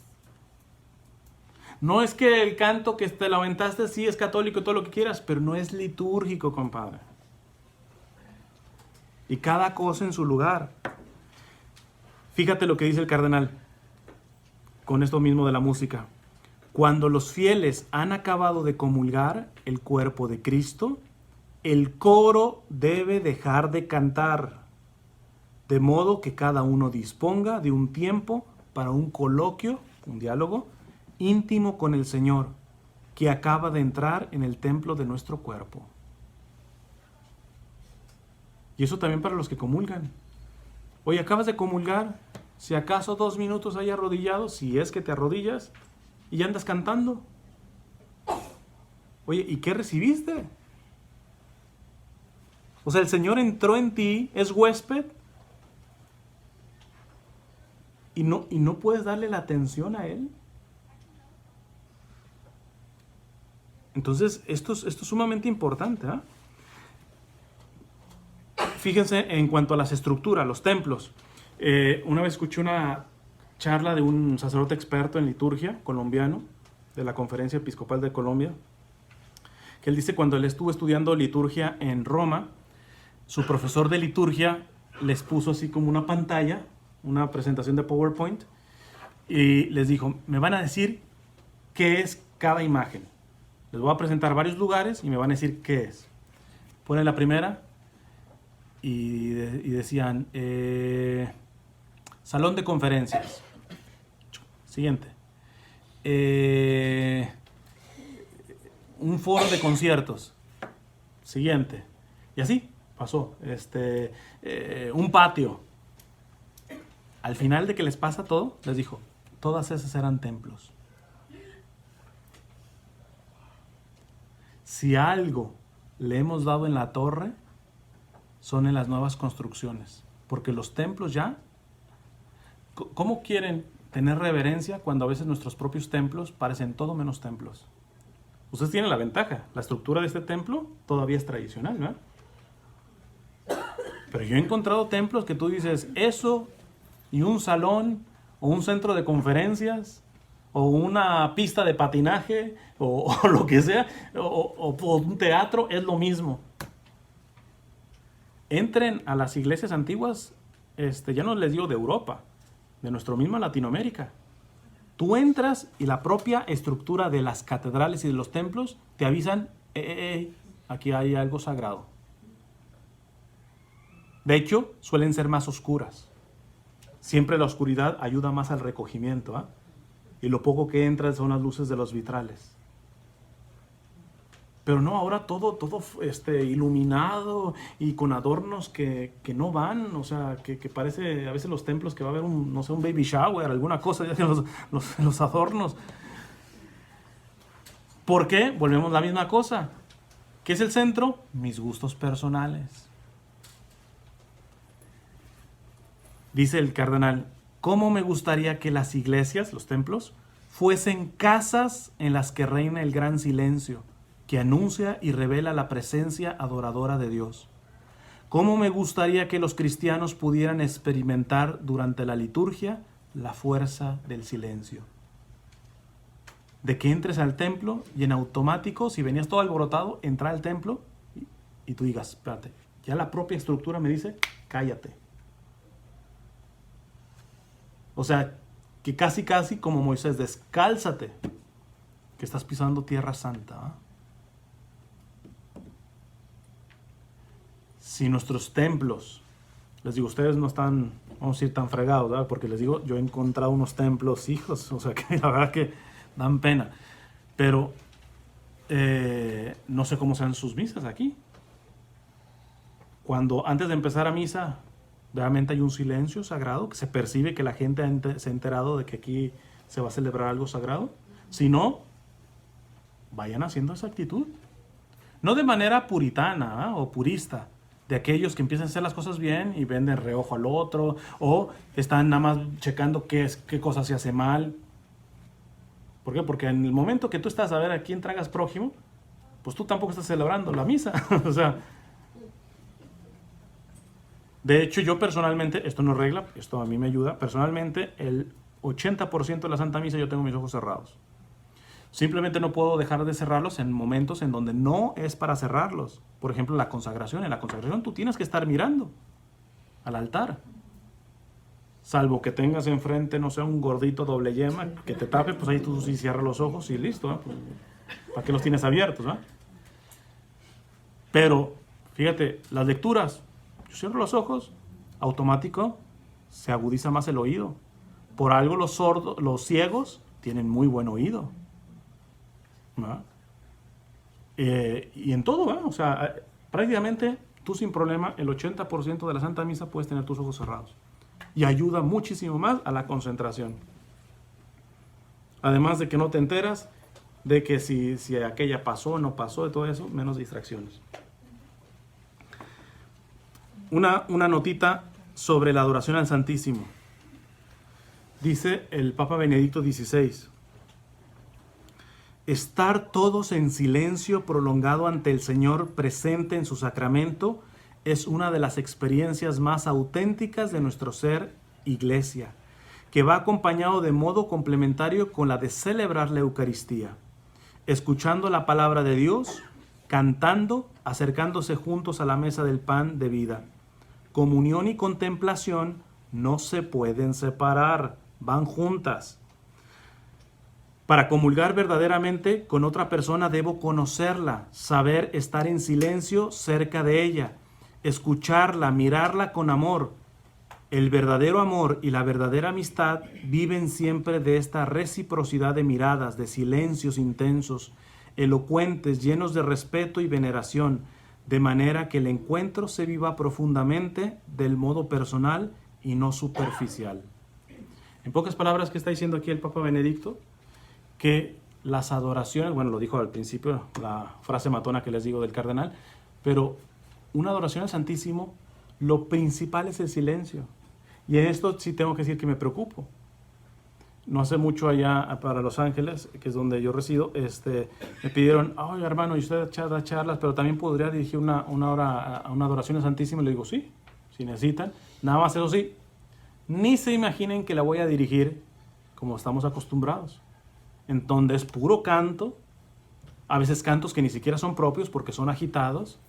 No es que el canto que te lo aventaste sí es católico, todo lo que quieras, pero no es litúrgico, compadre. Y cada cosa en su lugar. Fíjate lo que dice el cardenal con esto mismo de la música. Cuando los fieles han acabado de comulgar el cuerpo de Cristo, el coro debe dejar de cantar, de modo que cada uno disponga de un tiempo para un coloquio, un diálogo íntimo con el Señor, que acaba de entrar en el templo de nuestro cuerpo. Y eso también para los que comulgan. Oye, acabas de comulgar, si acaso 2 minutos ahí arrodillado, si es que te arrodillas, y ya andas cantando. Oye, ¿y qué recibiste? O sea, el Señor entró en ti, es huésped, y no puedes darle la atención a Él. Entonces, esto es sumamente importante, ¿eh? Fíjense en cuanto a las estructuras, los templos. Una vez escuché una charla de un sacerdote experto en liturgia colombiano, de la Conferencia Episcopal de Colombia, que él dice cuando él estuvo estudiando liturgia en Roma, su profesor de liturgia les puso así como una pantalla, una presentación de PowerPoint, y les dijo, me van a decir qué es cada imagen. Les voy a presentar varios lugares y me van a decir qué es. Ponen la primera y decían, salón de conferencias. Siguiente. Un foro de conciertos. Siguiente. Y así pasó. Un patio. Al final de que les pasa todo, les dijo, todas esas eran templos. Si algo le hemos dado en la torre, son en las nuevas construcciones. Porque los templos ya, ¿cómo quieren tener reverencia cuando a veces nuestros propios templos parecen todo menos templos? Ustedes tienen la ventaja. La estructura de este templo todavía es tradicional, ¿no? Pero yo he encontrado templos que tú dices, eso y un salón o un centro de conferencias o una pista de patinaje o lo que sea, o un teatro, es lo mismo. Entren a las iglesias antiguas, ya no les digo de Europa, de nuestra misma Latinoamérica. Tú entras y la propia estructura de las catedrales y de los templos te avisan, aquí hay algo sagrado. De hecho, suelen ser más oscuras. Siempre la oscuridad ayuda más al recogimiento, ¿eh? Y lo poco que entra son las luces de los vitrales. Pero no, ahora todo iluminado y con adornos que no van, o sea, que parece a veces los templos que va a haber un baby shower, alguna cosa, los adornos. ¿Por qué? Volvemos a la misma cosa. ¿Qué es el centro? Mis gustos personales. Dice el cardenal, ¿cómo me gustaría que las iglesias, los templos, fuesen casas en las que reina el gran silencio, que anuncia y revela la presencia adoradora de Dios? ¿Cómo me gustaría que los cristianos pudieran experimentar durante la liturgia la fuerza del silencio? De que entres al templo y en automático, si venías todo alborotado, entrar al templo y tú digas, espérate, ya la propia estructura me dice, cállate. O sea, que casi como Moisés, descálzate, que estás pisando tierra santa, ¿eh? Si nuestros templos, les digo, ustedes no están, vamos a decir, tan fregados, ¿verdad? Porque les digo, yo he encontrado unos templos, hijos, o sea, que la verdad que dan pena. Pero no sé cómo sean sus misas aquí. Cuando antes de empezar a misa, realmente hay un silencio sagrado, que se percibe que la gente se ha enterado de que aquí se va a celebrar algo sagrado. Si no, vayan haciendo esa actitud. No de manera puritana, ¿eh? O purista, de aquellos que empiezan a hacer las cosas bien y ven de reojo al otro, o están nada más checando qué cosa se hace mal. ¿Por qué? Porque en el momento que tú estás a ver a quién tragas prójimo, pues tú tampoco estás celebrando la misa. O sea, de hecho, yo personalmente, esto no es regla, esto a mí me ayuda, personalmente el 80% de la Santa Misa yo tengo mis ojos cerrados. Simplemente no puedo dejar de cerrarlos en momentos en donde no es para cerrarlos. Por ejemplo, la consagración. En la consagración tú tienes que estar mirando al altar. Salvo que tengas enfrente, no sé, un gordito doble yema que te tape, pues ahí tú sí cierras los ojos y listo, ¿eh? Pues, ¿para qué los tienes abiertos? ¿Eh? Pero, fíjate, las lecturas, yo cierro los ojos, automático, se agudiza más el oído. Por algo los sordos, los ciegos, tienen muy buen oído. ¿No? Y en todo, ¿eh? O sea, prácticamente tú sin problema, el 80% de la Santa Misa puedes tener tus ojos cerrados. Y ayuda muchísimo más a la concentración. Además de que no te enteras de que si aquella pasó o no pasó, de todo eso, menos distracciones. Una notita sobre la adoración al Santísimo. Dice el Papa Benedicto XVI, Estar todos en silencio prolongado ante el Señor presente en su sacramento es una de las experiencias más auténticas de nuestro ser iglesia, que va acompañado de modo complementario con la de celebrar la Eucaristía, escuchando la palabra de Dios, cantando, acercándose juntos a la mesa del pan de vida. Comunión y contemplación no se pueden separar, van juntas. Para comulgar verdaderamente con otra persona debo conocerla, saber estar en silencio cerca de ella, escucharla, mirarla con amor. El verdadero amor y la verdadera amistad viven siempre de esta reciprocidad de miradas, de silencios intensos, elocuentes, llenos de respeto y veneración, de manera que el encuentro se viva profundamente del modo personal y no superficial. En pocas palabras, ¿qué está diciendo aquí el Papa Benedicto? Que las adoraciones, bueno, lo dijo al principio, la frase matona que les digo del cardenal, pero una adoración al Santísimo, lo principal es el silencio. Y en esto sí tengo que decir que me preocupo. No hace mucho allá para Los Ángeles, que es donde yo resido, me pidieron, ay hermano, y usted da charlas, pero también podría dirigir una hora a una adoración al Santísimo. Y le digo, sí, si necesitan. Nada más eso sí, ni se imaginen que la voy a dirigir como estamos acostumbrados, en donde es puro canto, a veces cantos que ni siquiera son propios porque son agitados.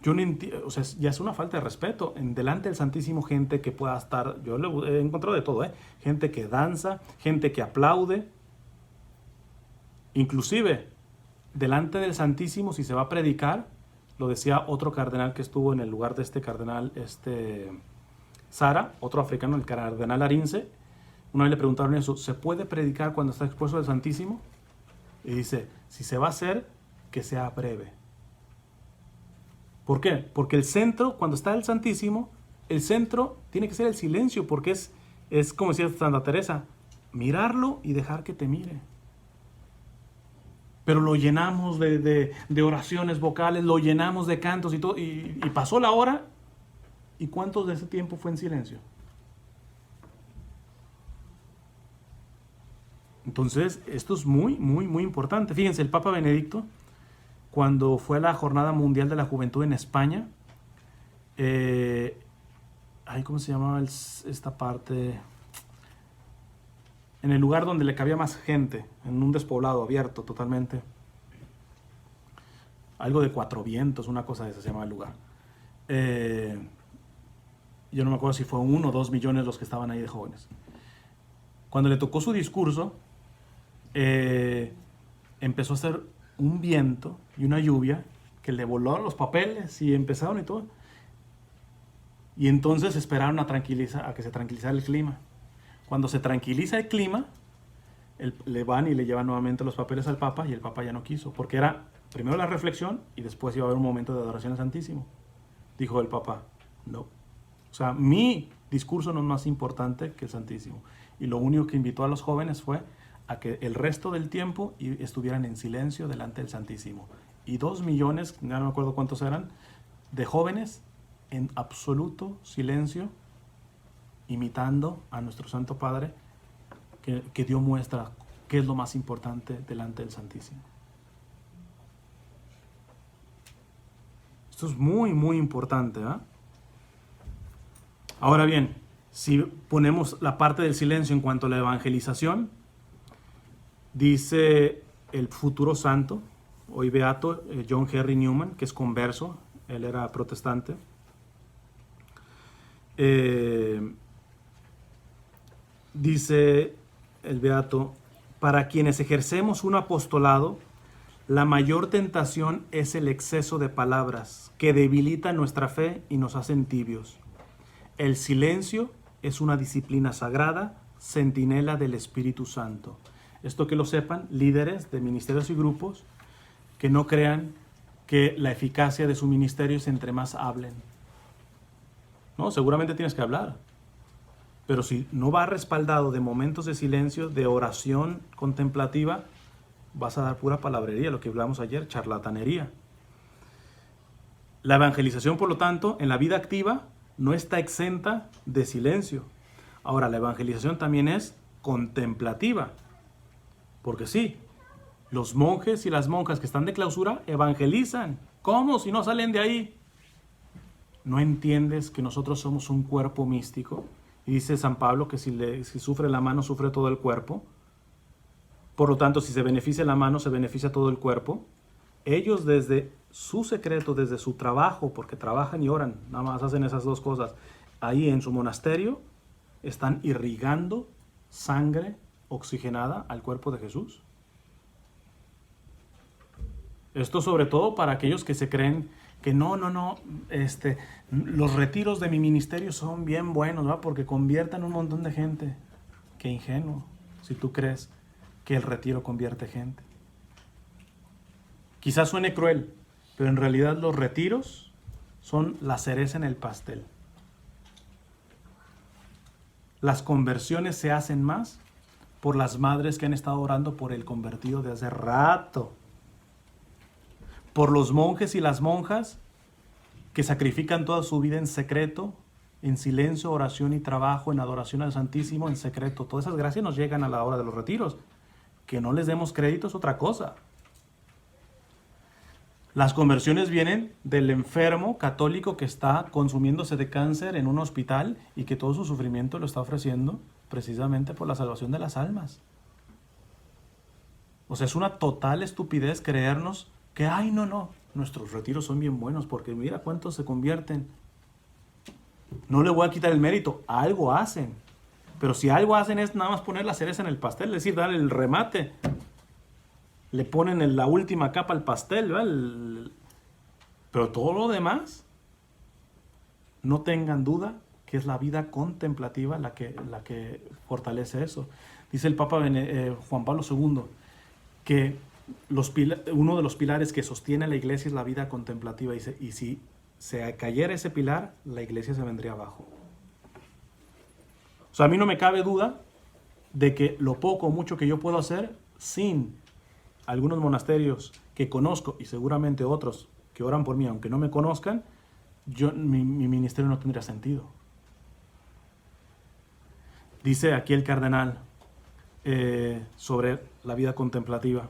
Yo no entiendo, o sea, ya es una falta de respeto. En delante del Santísimo, gente que pueda estar, yo he encontrado de todo, gente que danza, gente que aplaude. Inclusive, delante del Santísimo, si se va a predicar, lo decía otro cardenal que estuvo en el lugar de este cardenal, Sara, otro africano, el cardenal Arinze. Una vez le preguntaron eso, ¿se puede predicar cuando está expuesto al Santísimo? Y dice, si se va a hacer, que sea breve. ¿Por qué? Porque el centro, cuando está el Santísimo, el centro tiene que ser el silencio, porque es como decía Santa Teresa, mirarlo y dejar que te mire. Pero lo llenamos de oraciones vocales, lo llenamos de cantos y todo, y pasó la hora, ¿y cuántos de ese tiempo fue en silencio? Entonces, esto es muy, muy, muy importante. Fíjense, el Papa Benedicto, cuando fue la Jornada Mundial de la Juventud en España, ¿cómo se llamaba esta parte? En el lugar donde le cabía más gente, en un despoblado abierto totalmente. Algo de Cuatro Vientos, una cosa de esa se llama el lugar. Yo no me acuerdo si fue 1 o 2 millones los que estaban ahí de jóvenes. Cuando le tocó su discurso, empezó a hacer un viento y una lluvia que le voló los papeles y empezaron y todo. Y entonces esperaron a que se tranquilizara el clima. Cuando se tranquiliza el clima, le van y le llevan nuevamente los papeles al Papa, y el Papa ya no quiso, porque era primero la reflexión y después iba a haber un momento de adoración al Santísimo. Dijo el Papa, no. O sea, mi discurso no es más importante que el Santísimo. Y lo único que invitó a los jóvenes fue a que el resto del tiempo estuvieran en silencio delante del Santísimo. Y 2 millones, ya no me acuerdo cuántos eran, de jóvenes en absoluto silencio, imitando a nuestro Santo Padre, que dio muestra qué es lo más importante delante del Santísimo. Esto es muy, muy importante, ¿eh? Ahora bien, si ponemos la parte del silencio en cuanto a la evangelización, dice el futuro santo, hoy beato, John Henry Newman, que es converso, él era protestante. Dice el beato, para quienes ejercemos un apostolado, la mayor tentación es el exceso de palabras que debilitan nuestra fe y nos hacen tibios. El silencio es una disciplina sagrada, centinela del Espíritu Santo. Esto que lo sepan líderes de ministerios y grupos, que no crean que la eficacia de su ministerio es entre más hablen. No, seguramente tienes que hablar, pero si no va respaldado de momentos de silencio, de oración contemplativa, vas a dar pura palabrería, lo que hablamos ayer, charlatanería. La evangelización, por lo tanto, en la vida activa no está exenta de silencio. Ahora, la evangelización también es contemplativa, porque sí, Los monjes y las monjas que están de clausura evangelizan. ¿Cómo si no salen de ahí? ¿No entiendes que nosotros somos un cuerpo místico? Y dice San Pablo que si sufre la mano, sufre todo el cuerpo. Por lo tanto, si se beneficia la mano, se beneficia todo el cuerpo. Ellos desde su secreto, desde su trabajo, porque trabajan y oran, nada más hacen esas dos cosas, ahí en su monasterio, están irrigando sangre oxigenada al cuerpo de Jesús. Esto sobre todo para aquellos que se creen que no, los retiros de mi ministerio son bien buenos, ¿va? Porque convierten un montón de gente. Qué ingenuo, si tú crees que el retiro convierte gente. Quizás suene cruel, pero en realidad los retiros son la cereza en el pastel. Las conversiones se hacen más por las madres que han estado orando por el convertido de hace rato. Por los monjes y las monjas que sacrifican toda su vida en secreto, en silencio, oración y trabajo, en adoración al Santísimo, en secreto. Todas esas gracias nos llegan a la hora de los retiros. Que no les demos crédito es otra cosa. Las conversiones vienen del enfermo católico que está consumiéndose de cáncer en un hospital y que todo su sufrimiento lo está ofreciendo precisamente por la salvación de las almas. O sea, es una total estupidez creernos que, nuestros retiros son bien buenos porque mira cuántos se convierten. No le voy a quitar el mérito, algo hacen. Pero si algo hacen es nada más poner la cereza en el pastel, es decir, darle el remate. Le ponen la última capa al pastel, ¿verdad? Pero todo lo demás, no tengan duda que es la vida contemplativa la que fortalece eso. Dice el Papa Juan Pablo II que uno de los pilares que sostiene la iglesia es la vida contemplativa. Dice, y si se cayera ese pilar, la iglesia se vendría abajo. O sea, a mí no me cabe duda de que lo poco o mucho que yo puedo hacer sin algunos monasterios que conozco y seguramente otros que oran por mí, aunque no me conozcan, mi ministerio no tendría sentido. Dice aquí el cardenal sobre la vida contemplativa.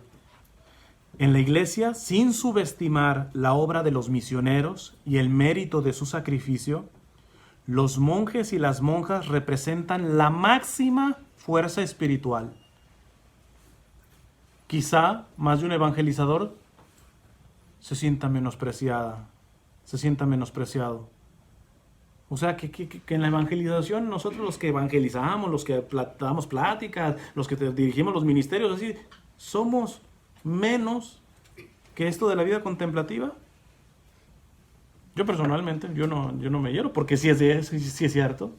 En la iglesia, sin subestimar la obra de los misioneros y el mérito de su sacrificio, los monjes y las monjas representan la máxima fuerza espiritual. Quizá más de un evangelizador se sienta menospreciado. O sea, que en la evangelización nosotros los que evangelizamos, los que damos pláticas, los que dirigimos los ministerios, así, somos menos que esto de la vida contemplativa. Yo personalmente, yo no me hiero, porque sí es cierto.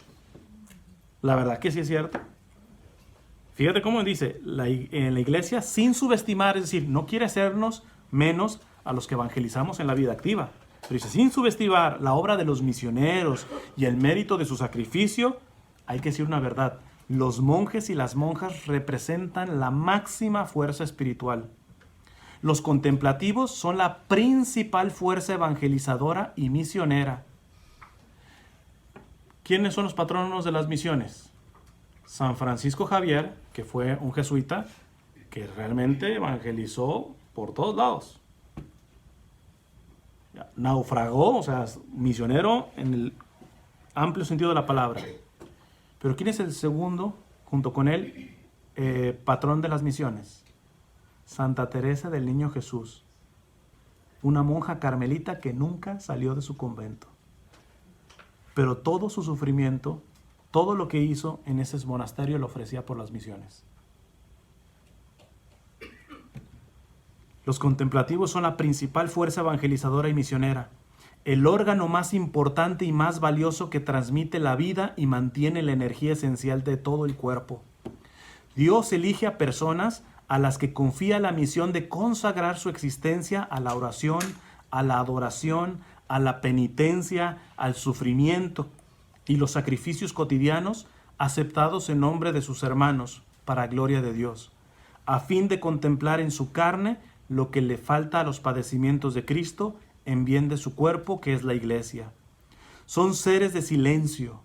La verdad que sí es cierto. Fíjate cómo dice, en la iglesia sin subestimar, es decir, no quiere hacernos menos a los que evangelizamos en la vida activa. Pero dice, sin subestimar la obra de los misioneros y el mérito de su sacrificio, hay que decir una verdad. Los monjes y las monjas representan la máxima fuerza espiritual. Los contemplativos son la principal fuerza evangelizadora y misionera. ¿Quiénes son los patronos de las misiones? San Francisco Javier, que fue un jesuita que realmente evangelizó por todos lados. Naufragó, o sea, misionero en el amplio sentido de la palabra. Pero ¿quién es el segundo, junto con él, patrón de las misiones? Santa Teresa del Niño Jesús, una monja carmelita que nunca salió de su convento. Pero todo su sufrimiento, todo lo que hizo en ese monasterio lo ofrecía por las misiones. Los contemplativos son la principal fuerza evangelizadora y misionera, el órgano más importante y más valioso que transmite la vida y mantiene la energía esencial de todo el cuerpo. Dios elige a personas a las que confía la misión de consagrar su existencia a la oración, a la adoración, a la penitencia, al sufrimiento y los sacrificios cotidianos aceptados en nombre de sus hermanos, para gloria de Dios, a fin de contemplar en su carne lo que le falta a los padecimientos de Cristo en bien de su cuerpo, que es la iglesia. Son seres de silencio,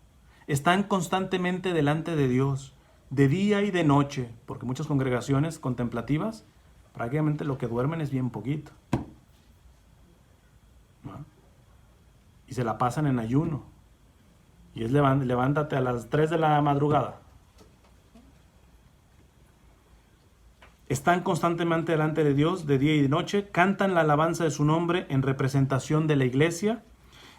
están constantemente delante de Dios, de día y de noche, porque muchas congregaciones contemplativas Prácticamente lo que duermen es bien poquito, ¿no? Y se la pasan en ayuno. Y es levántate a las 3 de la madrugada. Están constantemente delante de Dios de día y de noche, cantan la alabanza de su nombre en representación de la iglesia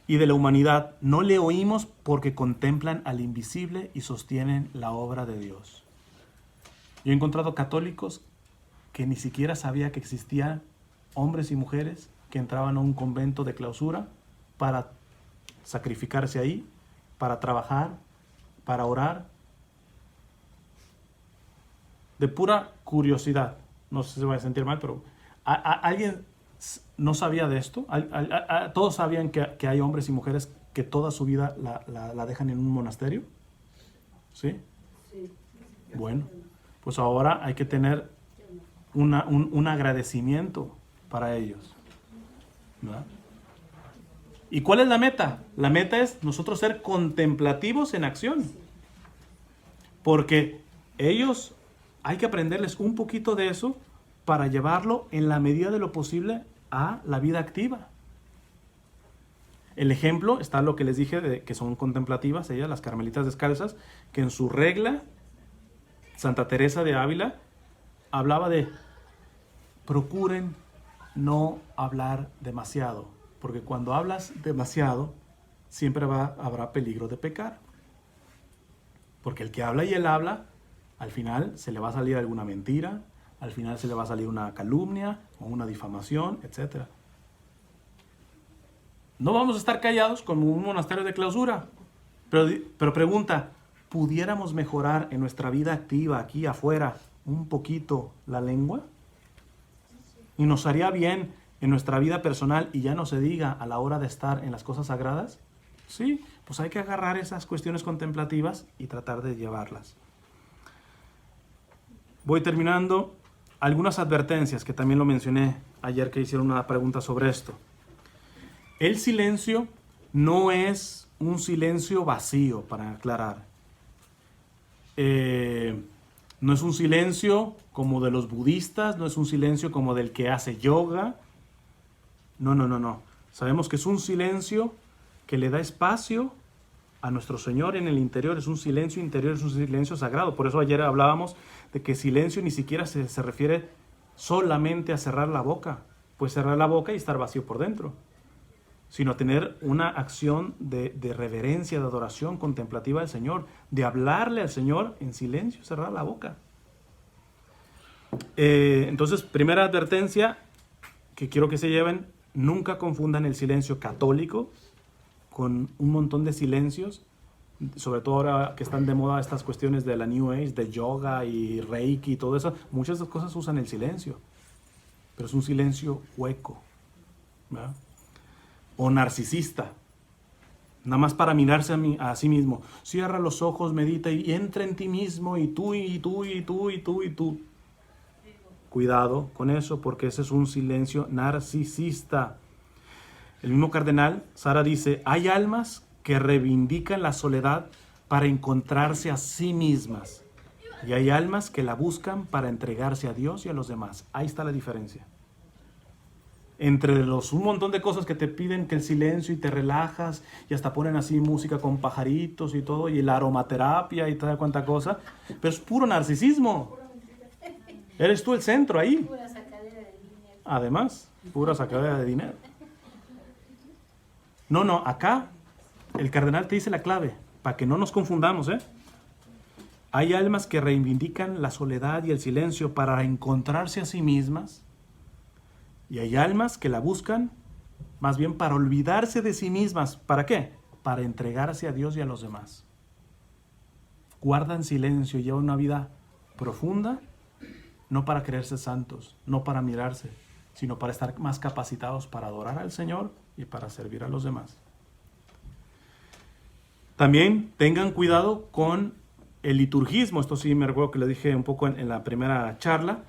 y de la humanidad. No le oímos porque contemplan al invisible y sostienen la obra de Dios. Yo he encontrado católicos que ni siquiera sabía que existían hombres y mujeres que entraban a un convento de clausura para sacrificarse ahí, para trabajar, para orar. De pura curiosidad, no sé si se va a sentir mal, pero ¿alguien no sabía de esto? ¿Todos sabían que hay hombres y mujeres que toda su vida la dejan en un monasterio? ¿Sí? Sí. Bueno, pues ahora hay que tener un agradecimiento para ellos, ¿verdad? ¿Y cuál es la meta? La meta es nosotros ser contemplativos en acción. Porque ellos, hay que aprenderles un poquito de eso para llevarlo en la medida de lo posible a la vida activa. El ejemplo está lo que les dije de que son contemplativas, ellas, las carmelitas descalzas, que en su regla, Santa Teresa de Ávila hablaba de procuren no hablar demasiado, porque cuando hablas demasiado siempre habrá peligro de pecar. Porque el que habla y él habla, al final se le va a salir alguna mentira, al final se le va a salir una calumnia o una difamación, etc. No vamos a estar callados como un monasterio de clausura, pero pregunta, ¿pudiéramos mejorar en nuestra vida activa aquí afuera un poquito la lengua? ¿Y nos haría bien en nuestra vida personal y ya no se diga a la hora de estar en las cosas sagradas? Sí, pues hay que agarrar esas cuestiones contemplativas y tratar de llevarlas. Voy terminando. Algunas advertencias que también lo mencioné ayer que hicieron una pregunta sobre esto. El silencio no es un silencio vacío, para aclarar. No es un silencio como de los budistas, no es un silencio como del que hace yoga. No. Sabemos que es un silencio que le da espacio a nuestro Señor en el interior, es un silencio interior, es un silencio sagrado. Por eso ayer hablábamos de que silencio ni siquiera se refiere solamente a cerrar la boca. Puede cerrar la boca y estar vacío por dentro, sino tener una acción de reverencia, de adoración contemplativa al Señor, de hablarle al Señor en silencio, cerrar la boca. Entonces, primera advertencia que quiero que se lleven, nunca confundan el silencio católico con un montón de silencios, sobre todo ahora que están de moda estas cuestiones de la New Age, de yoga y Reiki y todo eso. Muchas de esas cosas usan el silencio, pero es un silencio hueco, ¿verdad? O narcisista, nada más para mirarse a sí mismo. Cierra los ojos, medita y entra en ti mismo y tú. Cuidado con eso, porque ese es un silencio narcisista. El mismo cardenal Sara dice, hay almas que reivindican la soledad para encontrarse a sí mismas. Y hay almas que la buscan para entregarse a Dios y a los demás. Ahí está la diferencia. Entre un montón de cosas que te piden que el silencio y te relajas y hasta ponen así música con pajaritos y todo y la aromaterapia y toda cuanta cosa, pero es puro narcisismo. Eres tú el centro ahí. Pura sacadera de dinero. Además, pura sacadera de dinero. No, acá el cardenal te dice la clave, para que no nos confundamos, ¿eh? Hay almas que reivindican la soledad y el silencio para encontrarse a sí mismas. Y hay almas que la buscan más bien para olvidarse de sí mismas. ¿Para qué? Para entregarse a Dios y a los demás. Guardan silencio y llevan una vida profunda, no para creerse santos, no para mirarse, sino para estar más capacitados para adorar al Señor y para servir a los demás. También tengan cuidado con el liturgismo. Esto sí me recuerdo que le dije un poco en la primera charla,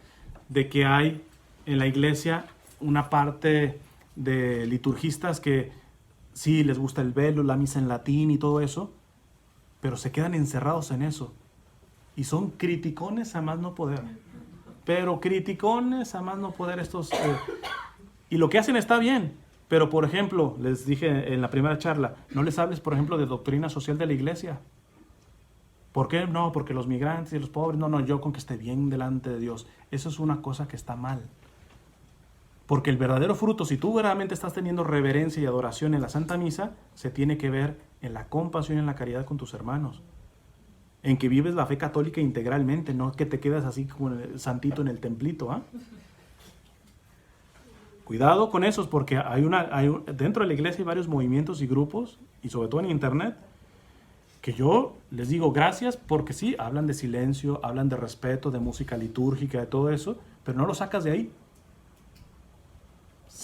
de que hay en la iglesia una parte de liturgistas que sí les gusta el velo, la misa en latín y todo eso, pero se quedan encerrados en eso y son criticones a más no poder. pero criticones, a más no poder estos... y lo que hacen está bien, pero por ejemplo, les dije en la primera charla, no les hables, por ejemplo, de doctrina social de la iglesia. ¿Por qué? No, porque los migrantes y los pobres, no, yo con que esté bien delante de Dios. Eso es una cosa que está mal. Porque el verdadero fruto, si tú verdaderamente estás teniendo reverencia y adoración en la Santa Misa, se tiene que ver en la compasión y en la caridad con tus hermanos. En que vives la fe católica integralmente, no que te quedas así como el santito en el templito. ¿Ah? Cuidado con esos, porque dentro de la iglesia hay varios movimientos y grupos, y sobre todo en internet, que yo les digo gracias porque sí, hablan de silencio, hablan de respeto, de música litúrgica, de todo eso, pero no lo sacas de ahí.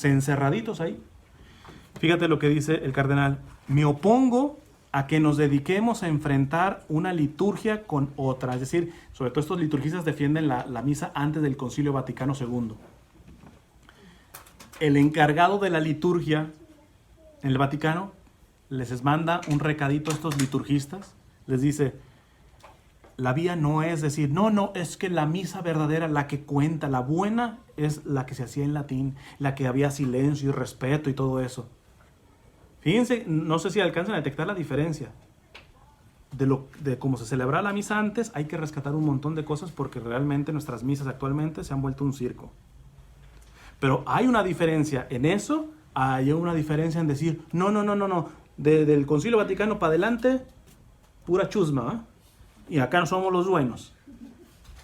Encerraditos ahí. Fíjate lo que dice el cardenal. Me opongo a que nos dediquemos a enfrentar una liturgia con otra. Es decir, sobre todo estos liturgistas defienden la misa antes del Concilio Vaticano II. El encargado de la liturgia en el Vaticano les manda un recadito a estos liturgistas. Les dice, la vía no es decir, no, es que la misa verdadera, la que cuenta, la buena, es la que se hacía en latín, la que había silencio y respeto y todo eso. Fíjense, no sé si alcanzan a detectar la diferencia. De cómo se celebraba la misa antes, hay que rescatar un montón de cosas porque realmente nuestras misas actualmente se han vuelto un circo. Pero hay una diferencia en eso, hay una diferencia en decir, no. Del Concilio Vaticano para adelante, pura chusma, ¿eh? Y acá no somos los buenos.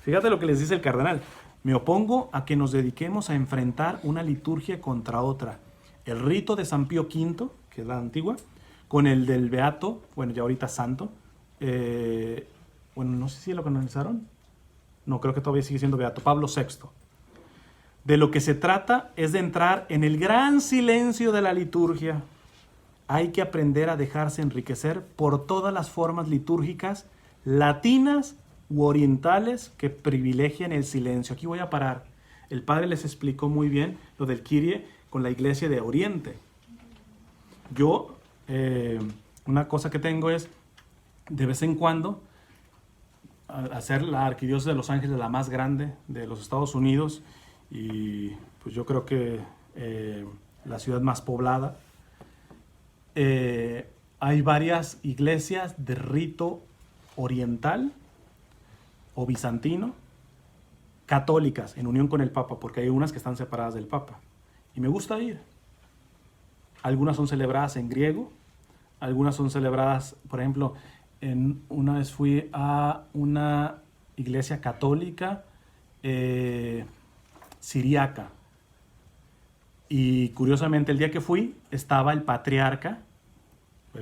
Fíjate lo que les dice el cardenal. Me opongo a que nos dediquemos a enfrentar una liturgia contra otra. El rito de San Pío V, que es la antigua, con el del Beato, bueno, ya ahorita santo, no sé si lo canonizaron. No, creo que todavía sigue siendo Beato, Pablo VI. De lo que se trata es de entrar en el gran silencio de la liturgia. Hay que aprender a dejarse enriquecer por todas las formas litúrgicas latinas u orientales que privilegian el silencio. Aquí voy a parar. El padre les explicó muy bien lo del Kyrie con la iglesia de Oriente. Yo, una cosa que tengo es, de vez en cuando, hacer la arquidiócesis de Los Ángeles la más grande de los Estados Unidos y pues yo creo que la ciudad más poblada. Hay varias iglesias de rito oriental o bizantino, católicas, en unión con el Papa, porque hay unas que están separadas del Papa. Y me gusta ir. Algunas son celebradas en griego, algunas son celebradas, por ejemplo, una vez fui a una iglesia católica siriaca. Y curiosamente el día que fui estaba el patriarca,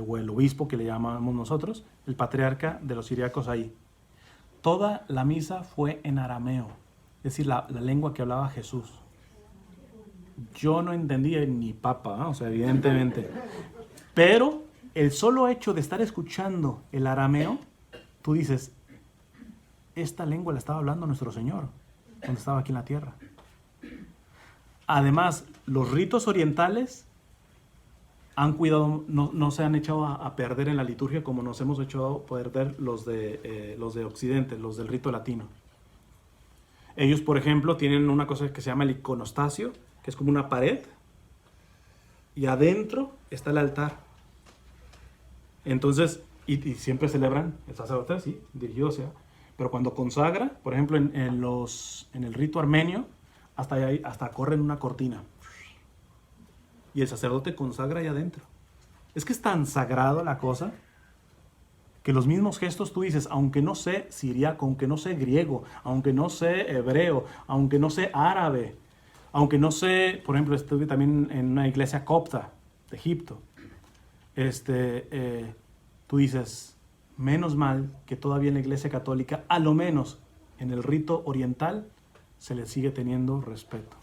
o el obispo que le llamamos nosotros, el patriarca de los siriacos ahí. Toda la misa fue en arameo, es decir, la lengua que hablaba Jesús. Yo no entendía ni papa, ¿no? O sea, evidentemente. Pero el solo hecho de estar escuchando el arameo, tú dices, esta lengua la estaba hablando nuestro Señor cuando estaba aquí en la tierra. Además, los ritos orientales han cuidado, no se han echado a perder en la liturgia como nos hemos echado a perder los de Occidente, los del rito latino. Ellos, por ejemplo, tienen una cosa que se llama el iconostasio, que es como una pared, y adentro está el altar. Entonces, y siempre celebran el sacerdote, sí, dirigido hacia, pero cuando consagra, por ejemplo, en el rito armenio, hasta corren una cortina. Y el sacerdote consagra ahí adentro. Es que es tan sagrado la cosa que los mismos gestos tú dices, aunque no sé siriaco, aunque no sé griego, aunque no sé hebreo, aunque no sé árabe, aunque no sé, por ejemplo, estuve también en una iglesia copta de Egipto. Tú dices, menos mal que todavía en la iglesia católica, a lo menos en el rito oriental, se le sigue teniendo respeto.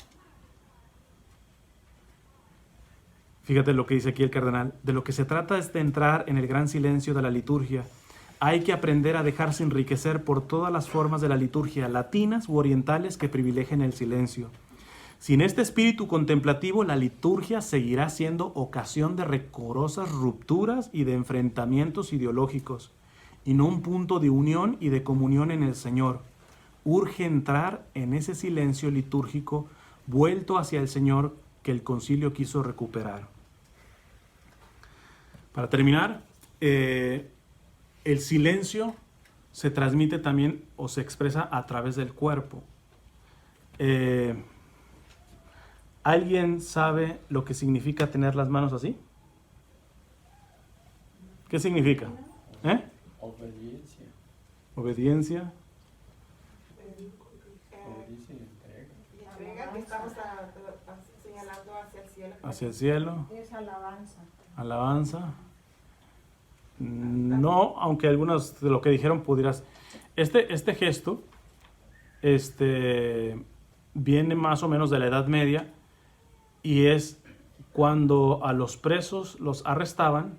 Fíjate lo que dice aquí el cardenal. De lo que se trata es de entrar en el gran silencio de la liturgia. Hay que aprender a dejarse enriquecer por todas las formas de la liturgia, latinas u orientales, que privilegian el silencio. Sin este espíritu contemplativo, la liturgia seguirá siendo ocasión de recorosas rupturas y de enfrentamientos ideológicos, y no un punto de unión y de comunión en el Señor. urge entrar en ese silencio litúrgico vuelto hacia el Señor que el concilio quiso recuperar. Para terminar, el silencio se transmite también o se expresa a través del cuerpo. ¿Alguien sabe lo que significa tener las manos así? ¿Qué significa? Obediencia. Obediencia. Obediencia y entrega. Entrega que estamos señalando hacia el cielo. Hacia el cielo. Es alabanza. Alabanza. No, aunque algunos de lo que dijeron pudieras. Este gesto viene más o menos de la Edad Media y es cuando a los presos los arrestaban,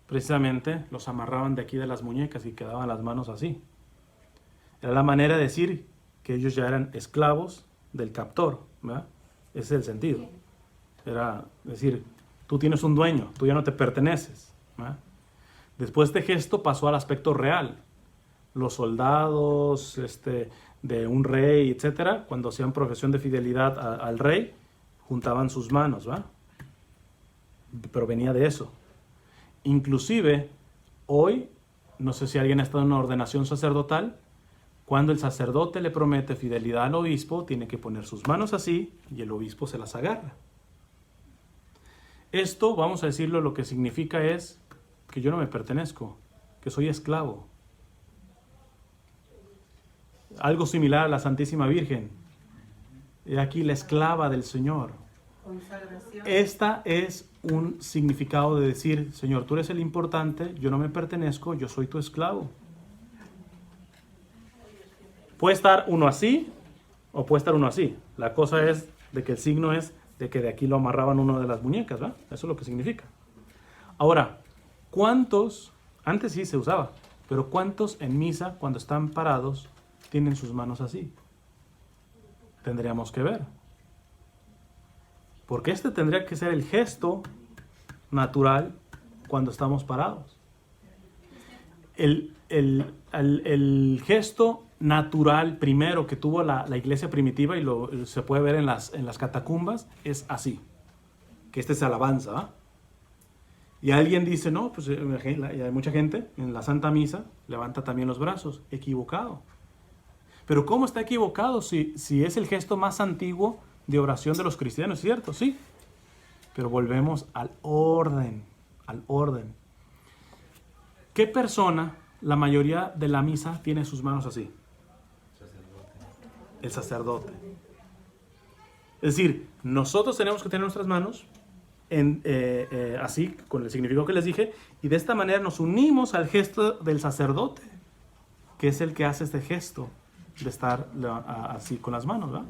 precisamente los amarraban de aquí de las muñecas y quedaban las manos así. Era la manera de decir que ellos ya eran esclavos del captor, ¿verdad? Ese es el sentido. Era decir, tú tienes un dueño, tú ya no te perteneces, ¿verdad? Después este gesto pasó al aspecto real. Los soldados de un rey, etcétera, cuando hacían profesión de fidelidad al rey, juntaban sus manos, ¿va? Pero venía de eso. Inclusive, hoy, no sé si alguien ha estado en una ordenación sacerdotal, cuando el sacerdote le promete fidelidad al obispo, tiene que poner sus manos así y el obispo se las agarra. Esto, vamos a decirlo, lo que significa es que yo no me pertenezco, que soy esclavo. Algo similar a la Santísima Virgen. He aquí la esclava del Señor. Consagración. Esta es un significado de decir, Señor, tú eres el importante, yo no me pertenezco, yo soy tu esclavo. Puede estar uno así o puede estar uno así. La cosa es de que el signo es de que de aquí lo amarraban uno de las muñecas, ¿verdad? Eso es lo que significa. Ahora, ¿cuántos, antes sí se usaba, pero cuántos en misa cuando están parados tienen sus manos así? Tendríamos que ver. Porque este tendría que ser el gesto natural cuando estamos parados. El gesto natural primero que tuvo la iglesia primitiva, y se puede ver en las catacumbas, es así. Que este es alabanza, ¿va? Y alguien dice, no, pues y hay mucha gente en la Santa Misa levanta también los brazos. Equivocado. Pero ¿cómo está equivocado si es el gesto más antiguo de oración de los cristianos? ¿Cierto? Sí. Pero volvemos al orden. Al orden. ¿Qué persona, la mayoría de la misa, tiene sus manos así? El sacerdote. Es decir, nosotros tenemos que tener nuestras manos así, con el significado que les dije, y de esta manera nos unimos al gesto del sacerdote, que es el que hace este gesto de estar así con las manos, ¿verdad?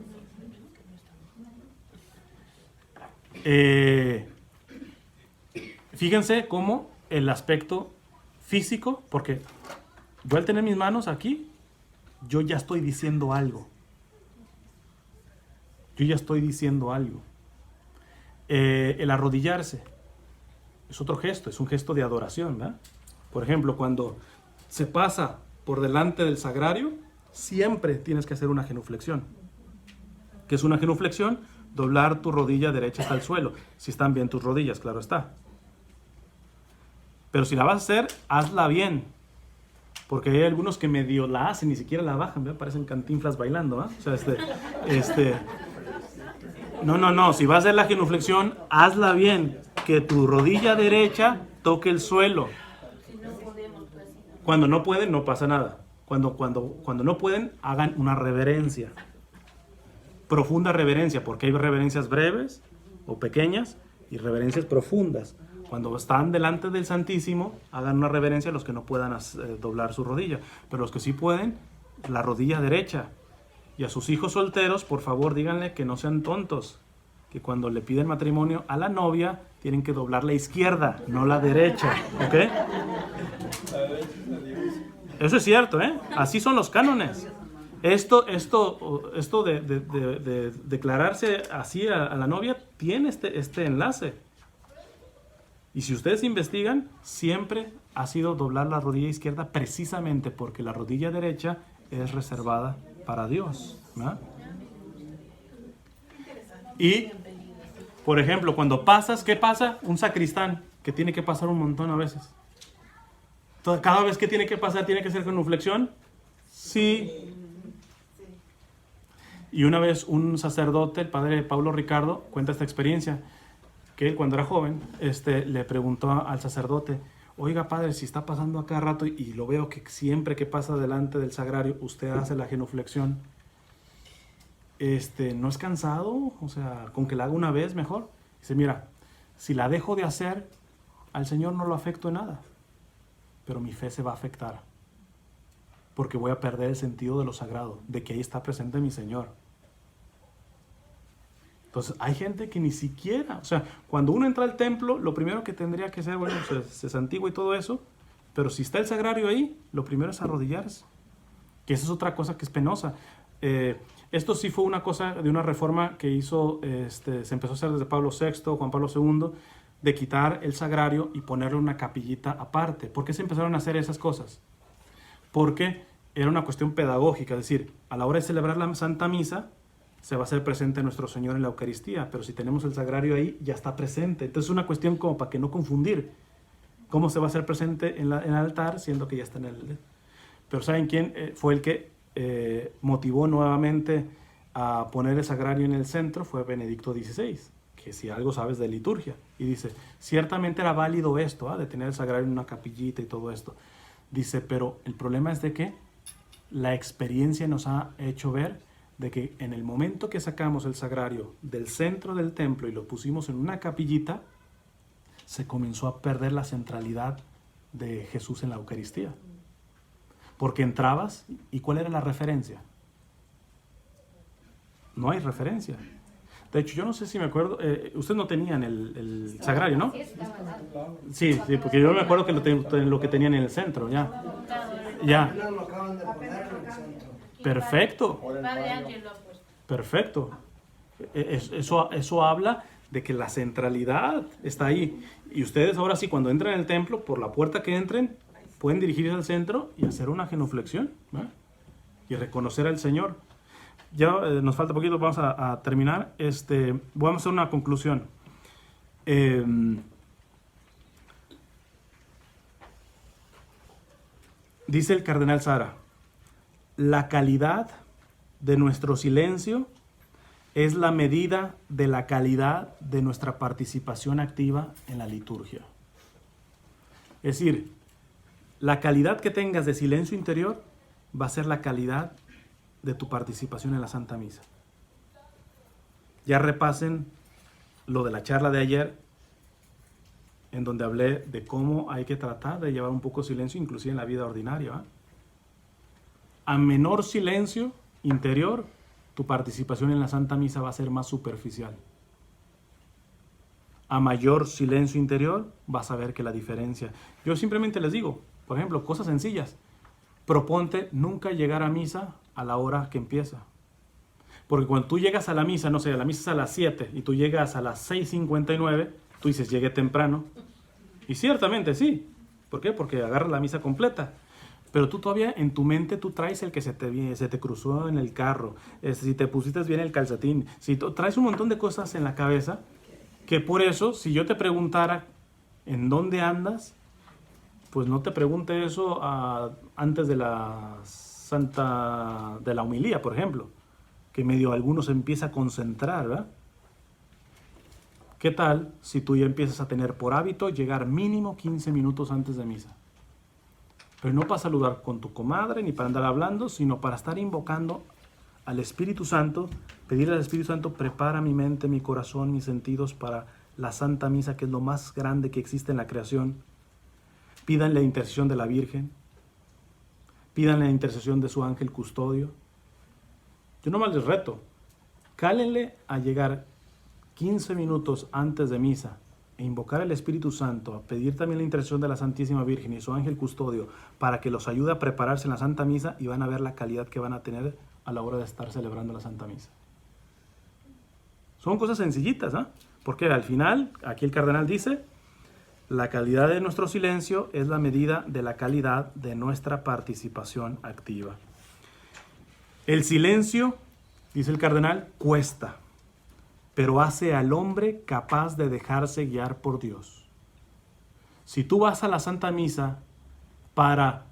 Fíjense cómo el aspecto físico, porque yo al tener mis manos aquí, yo ya estoy diciendo algo. Yo ya estoy diciendo algo. El arrodillarse es otro gesto, es un gesto de adoración, ¿verdad? Por ejemplo, cuando se pasa por delante del sagrario, siempre tienes que hacer una genuflexión. ¿Qué es una genuflexión? Doblar tu rodilla derecha hasta el suelo. Si están bien tus rodillas, claro está. Pero si la vas a hacer, hazla bien. Porque hay algunos que medio la hacen, ni siquiera la bajan, ¿verdad? Parecen Cantinflas bailando, ¿eh? O sea, No. Si vas a hacer la genuflexión, hazla bien. Que tu rodilla derecha toque el suelo. Cuando no pueden, no pasa nada. Cuando no pueden, hagan una reverencia. Profunda reverencia, porque hay reverencias breves o pequeñas y reverencias profundas. Cuando están delante del Santísimo, hagan una reverencia a los que no puedan doblar su rodilla. Pero los que sí pueden, la rodilla derecha. Y a sus hijos solteros, por favor, díganle que no sean tontos. Que cuando le piden matrimonio a la novia, tienen que doblar la izquierda, no la derecha. ¿Ok? Eso es cierto, ¿eh? Así son los cánones. Esto de declararse así a la novia tiene este enlace. Y si ustedes investigan, siempre ha sido doblar la rodilla izquierda precisamente porque la rodilla derecha es reservada para Dios, ¿verdad? Y, por ejemplo, cuando pasas, ¿qué pasa? Un sacristán que tiene que pasar un montón a veces. Cada vez que tiene que pasar, ¿tiene que ser con genuflexión? Sí. Y una vez un sacerdote, el padre Pablo Ricardo, cuenta esta experiencia, que él cuando era joven, le preguntó al sacerdote, oiga padre, si está pasando a cada rato y lo veo que siempre que pasa delante del sagrario, usted hace la genuflexión, ¿no es cansado? O sea, con que la haga una vez mejor. Dice, mira, si la dejo de hacer, al Señor no lo afecto en nada, pero mi fe se va a afectar, porque voy a perder el sentido de lo sagrado, de que ahí está presente mi Señor. Entonces, hay gente que ni siquiera, o sea, cuando uno entra al templo, lo primero que tendría que hacer, bueno, se santigua y todo eso, pero si está el sagrario ahí, lo primero es arrodillarse, que esa es otra cosa que es penosa. Esto sí fue una cosa de una reforma que hizo, se empezó a hacer desde Pablo VI, Juan Pablo II, de quitar el sagrario y ponerle una capillita aparte. ¿Por qué se empezaron a hacer esas cosas? Porque era una cuestión pedagógica, es decir, a la hora de celebrar la Santa Misa, se va a hacer presente nuestro Señor en la Eucaristía, pero si tenemos el sagrario ahí, ya está presente. Entonces es una cuestión como para que no confundir cómo se va a hacer presente en el altar, siendo que ya está en el... Pero ¿saben quién fue el que motivó nuevamente a poner el sagrario en el centro? Fue Benedicto XVI, que si algo sabes de liturgia. Y dice, ciertamente era válido esto, de tener el sagrario en una capillita y todo esto. Dice, pero el problema es de que la experiencia nos ha hecho ver de que en el momento que sacamos el sagrario del centro del templo y lo pusimos en una capillita, se comenzó a perder la centralidad de Jesús en la Eucaristía. Porque entrabas, ¿y cuál era la referencia? No hay referencia. De hecho, yo no sé si me acuerdo, ustedes no tenían el sagrario, ¿no? Sí, porque yo me acuerdo que lo que tenían en el centro, ya. Ya. Lo acaban de poner en el centro. Perfecto. Padre Ángel lo ha puesto. Perfecto. Eso habla de que la centralidad está ahí. Y ustedes ahora sí, cuando entran en el templo, por la puerta que entren, pueden dirigirse al centro y hacer una genuflexión, ¿no? Y reconocer al Señor. Ya nos falta poquito, vamos a terminar. Vamos a hacer una conclusión. Dice el cardenal Sara, la calidad de nuestro silencio es la medida de la calidad de nuestra participación activa en la liturgia. Es decir, la calidad que tengas de silencio interior va a ser la calidad de tu participación en la Santa Misa. Ya repasen lo de la charla de ayer, en donde hablé de cómo hay que tratar de llevar un poco de silencio, inclusive en la vida ordinaria, ¿eh? A menor silencio interior, tu participación en la Santa Misa va a ser más superficial. A mayor silencio interior, vas a ver que la diferencia... Yo simplemente les digo, por ejemplo, cosas sencillas. Proponte nunca llegar a misa a la hora que empieza. Porque cuando tú llegas a la misa, no sé, la misa es a las 7 y tú llegas a las 6:59, tú dices, llegué temprano. Y ciertamente sí. ¿Por qué? Porque agarras la misa completa. Pero tú todavía en tu mente tú traes el que se te cruzó en el carro, si te pusiste bien el calcetín, si traes un montón de cosas en la cabeza, que por eso, si yo te preguntara en dónde andas, pues no te pregunte eso antes de la homilía, por ejemplo, que medio alguno se empieza a concentrar, ¿verdad? ¿Qué tal si tú ya empiezas a tener por hábito llegar mínimo 15 minutos antes de misa? Pero no para saludar con tu comadre ni para andar hablando, sino para estar invocando al Espíritu Santo, pedirle al Espíritu Santo, prepara mi mente, mi corazón, mis sentidos para la Santa Misa, que es lo más grande que existe en la creación. Pidan la intercesión de la Virgen, pidan la intercesión de su ángel custodio. Yo nomás les reto, cálenle a llegar 15 minutos antes de misa e invocar al Espíritu Santo, a pedir también la intercesión de la Santísima Virgen y su ángel custodio para que los ayude a prepararse en la Santa Misa, y van a ver la calidad que van a tener a la hora de estar celebrando la Santa Misa. Son cosas sencillitas, ¿eh? Porque al final, aquí el cardenal dice, la calidad de nuestro silencio es la medida de la calidad de nuestra participación activa. El silencio, dice el cardenal, cuesta, pero hace al hombre capaz de dejarse guiar por Dios. Si tú vas a la Santa Misa para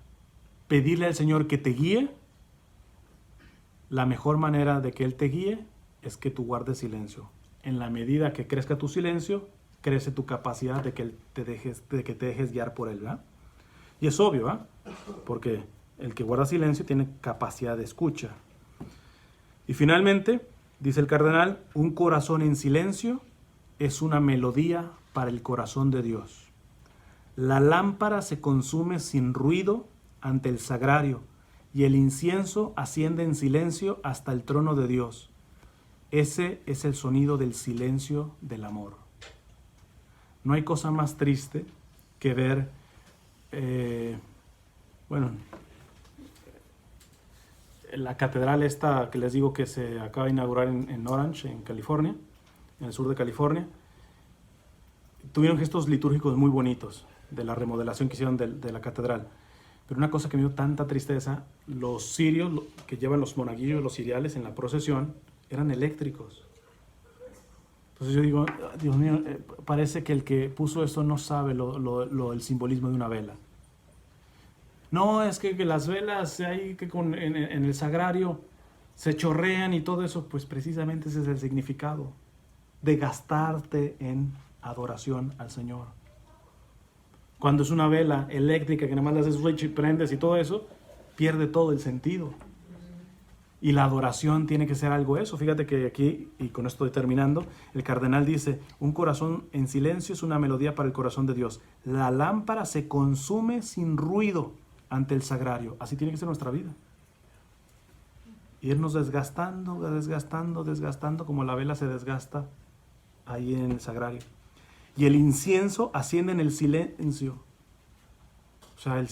pedirle al Señor que te guíe, la mejor manera de que Él te guíe es que tú guardes silencio. En la medida que crezca tu silencio, crece tu capacidad de que te dejes guiar por Él, ¿verdad? Y es obvio, ¿verdad? Porque el que guarda silencio tiene capacidad de escucha. Y finalmente, dice el cardenal, un corazón en silencio es una melodía para el corazón de Dios. La lámpara se consume sin ruido ante el sagrario y el incienso asciende en silencio hasta el trono de Dios. Ese es el sonido del silencio del amor. No hay cosa más triste que ver, la catedral esta que les digo que se acaba de inaugurar en Orange, en California, en el sur de California. Tuvieron gestos litúrgicos muy bonitos de la remodelación que hicieron de la catedral. Pero una cosa que me dio tanta tristeza, los cirios que llevan los monaguillos, los ciriales en la procesión, eran eléctricos. Entonces yo digo, Dios mío, parece que el que puso esto no sabe el simbolismo de una vela. No, es que las velas ahí que en el sagrario se chorrean y todo eso, pues precisamente ese es el significado de gastarte en adoración al Señor. Cuando es una vela eléctrica que nada más le haces switch y prendes y todo eso, pierde todo el sentido. Y la adoración tiene que ser algo eso. Fíjate que aquí, y con esto estoy terminando, el cardenal dice, un corazón en silencio es una melodía para el corazón de Dios. La lámpara se consume sin ruido ante el sagrario. Así tiene que ser nuestra vida. Irnos desgastando, como la vela se desgasta ahí en el sagrario. Y el incienso asciende en el silencio. O sea, el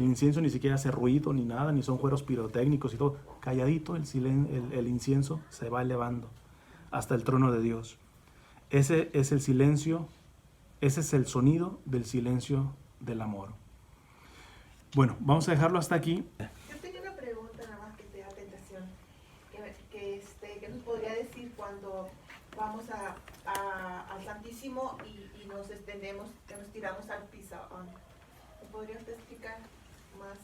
incienso ni siquiera hace ruido ni nada, ni son fuegos pirotécnicos y todo. Calladito el incienso se va elevando hasta el trono de Dios. Ese es el silencio, ese es el sonido del silencio del amor. Bueno, vamos a dejarlo hasta aquí. Yo tenía una pregunta nada más que te da tentación. Que nos podría decir cuando vamos al Santísimo y nos extendemos, que nos tiramos al piso. ¿Me podrías explicar más?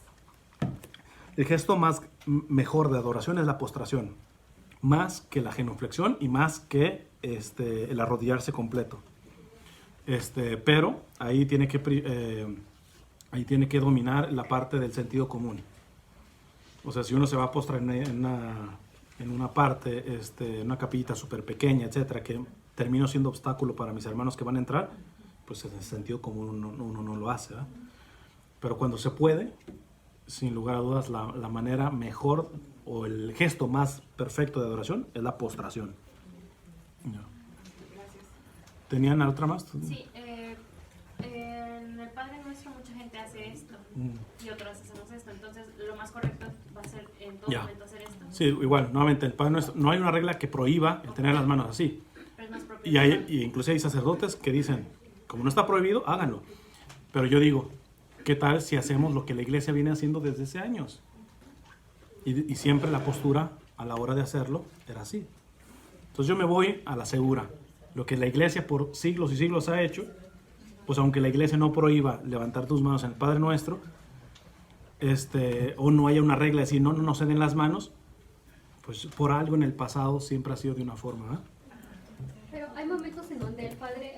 El gesto mejor de adoración es la postración, más que la genuflexión y más que el arrodillarse completo. Pero ahí tiene que dominar la parte del sentido común. O sea, si uno se va a postrar en una parte, en una capillita súper pequeña, etcétera, que termino siendo obstáculo para mis hermanos que van a entrar, pues en el sentido común uno no lo hace, ¿verdad? Pero cuando se puede, sin lugar a dudas, la manera mejor o el gesto más perfecto de adoración es la postración. Ya. Gracias. ¿Tenían otra más? Sí, en el Padre Nuestro mucha gente hace esto y otros hacemos esto. Entonces, lo más correcto va a ser en todo momento hacer esto. Sí, igual, nuevamente, el Padre Nuestro, no hay una regla que prohíba el tener las manos así. Pero es más propio. Y incluso hay sacerdotes que dicen, como no está prohibido, háganlo. Pero yo digo, ¿qué tal si hacemos lo que la iglesia viene haciendo desde hace años? Y siempre la postura a la hora de hacerlo era así. Entonces yo me voy a la segura. Lo que la iglesia por siglos y siglos ha hecho, pues aunque la iglesia no prohíba levantar tus manos en el Padre Nuestro, o no haya una regla de decir no se den las manos, pues por algo en el pasado siempre ha sido de una forma, ¿eh? Pero hay momentos en donde el Padre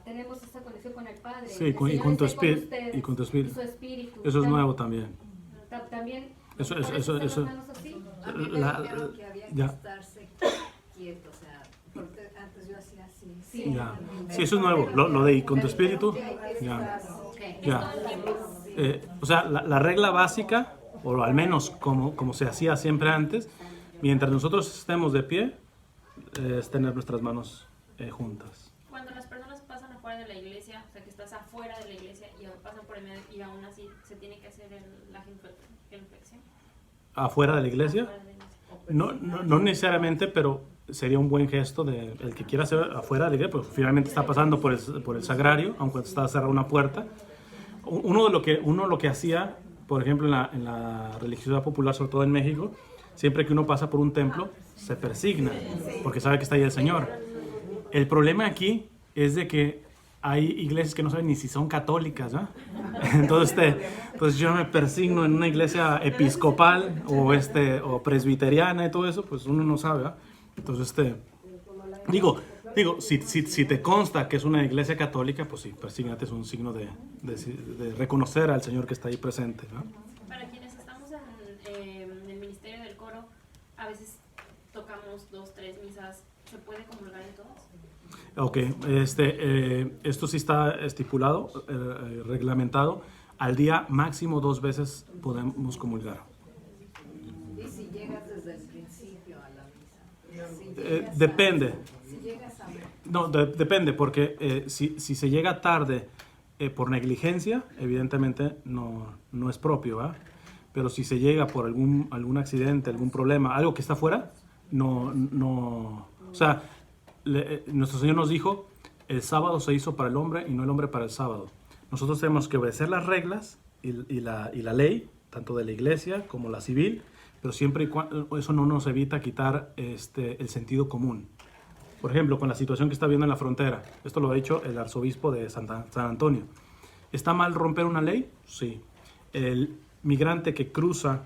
tenemos esa conexión con el Padre. Sí, el y Señor con tu esté espíritu. Y con tu espíritu. Y su espíritu. Eso es nuevo también. También. Eso. Así. A mí me dijeron que había que estarse quieto, o sea, porque antes yo hacía así. Sí. Ya. Sí, eso es nuevo. Lo de y con tu espíritu. Ya. Ya. O sea, la regla básica, o al menos como se hacía siempre antes, mientras nosotros estemos de pie, es tener nuestras manos juntas. Cuando las personas pasan afuera de la iglesia, o sea, que estás afuera de la iglesia y pasan por el medio y aún así se tiene que hacer la genuflexión. ¿Afuera de la iglesia? Afuera de la iglesia. No necesariamente, pero sería un buen gesto de el que quiera hacer afuera de la iglesia, pues finalmente está pasando por el sagrario, aunque está cerrada una puerta. Uno lo que hacía por ejemplo, en la religiosidad popular, sobre todo en México, siempre que uno pasa por un templo, se persigna, porque sabe que está ahí el Señor. El problema aquí es de que hay iglesias que no saben ni si son católicas, ¿no? Entonces yo me persigno en una iglesia episcopal o presbiteriana y todo eso, pues uno no sabe, ¿no? Entonces, digo, si te consta que es una iglesia católica, pues sí, persígnate, es un signo de reconocer al Señor que está ahí presente, ¿no? Para quienes estamos en el ministerio del coro, a veces tocamos 2, 3 misas. ¿Se puede comulgar en todas? Ok, esto sí está estipulado, reglamentado. Al día máximo 2 veces podemos comulgar. ¿Y si llegas desde el principio a la misa? Depende. Si llegas a... No, depende, porque si se llega tarde por negligencia, evidentemente no es propio, ¿verdad? Pero si se llega por algún accidente, algún problema, algo que está fuera, no. O sea, nuestro Señor nos dijo, el sábado se hizo para el hombre y no el hombre para el sábado. Nosotros tenemos que obedecer las reglas y la ley, tanto de la iglesia como la civil, pero siempre y cuando eso no nos evita quitar el sentido común. Por ejemplo, con la situación que está viendo en la frontera, esto lo ha dicho el arzobispo de San Antonio. ¿Está mal romper una ley? Sí. El migrante que cruza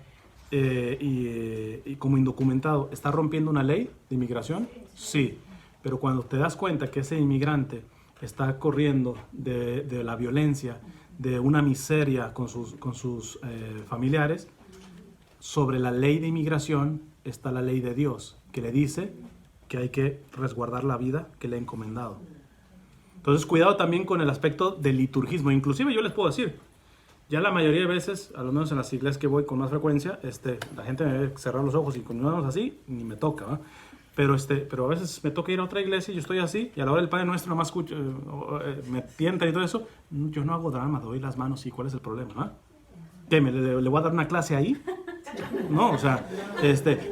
y como indocumentado, ¿está rompiendo una ley de inmigración? Sí, pero cuando te das cuenta que ese inmigrante está corriendo de la violencia, de una miseria con sus familiares, sobre la ley de inmigración está la ley de Dios, que le dice que hay que resguardar la vida que le ha encomendado. Entonces, cuidado también con el aspecto del liturgismo. Inclusive yo les puedo decir, ya la mayoría de veces, a lo menos en las iglesias que voy con más frecuencia, la gente me ve cerrar los ojos y con manos así, ni me toca, ¿va? Pero a veces me toca ir a otra iglesia y yo estoy así, y a la hora del Padre Nuestro nomás escucho, me tientan y todo eso. Yo no hago drama, doy las manos y ¿cuál es el problema? ¿Va? ¿Qué, le voy a dar una clase ahí? No, o sea,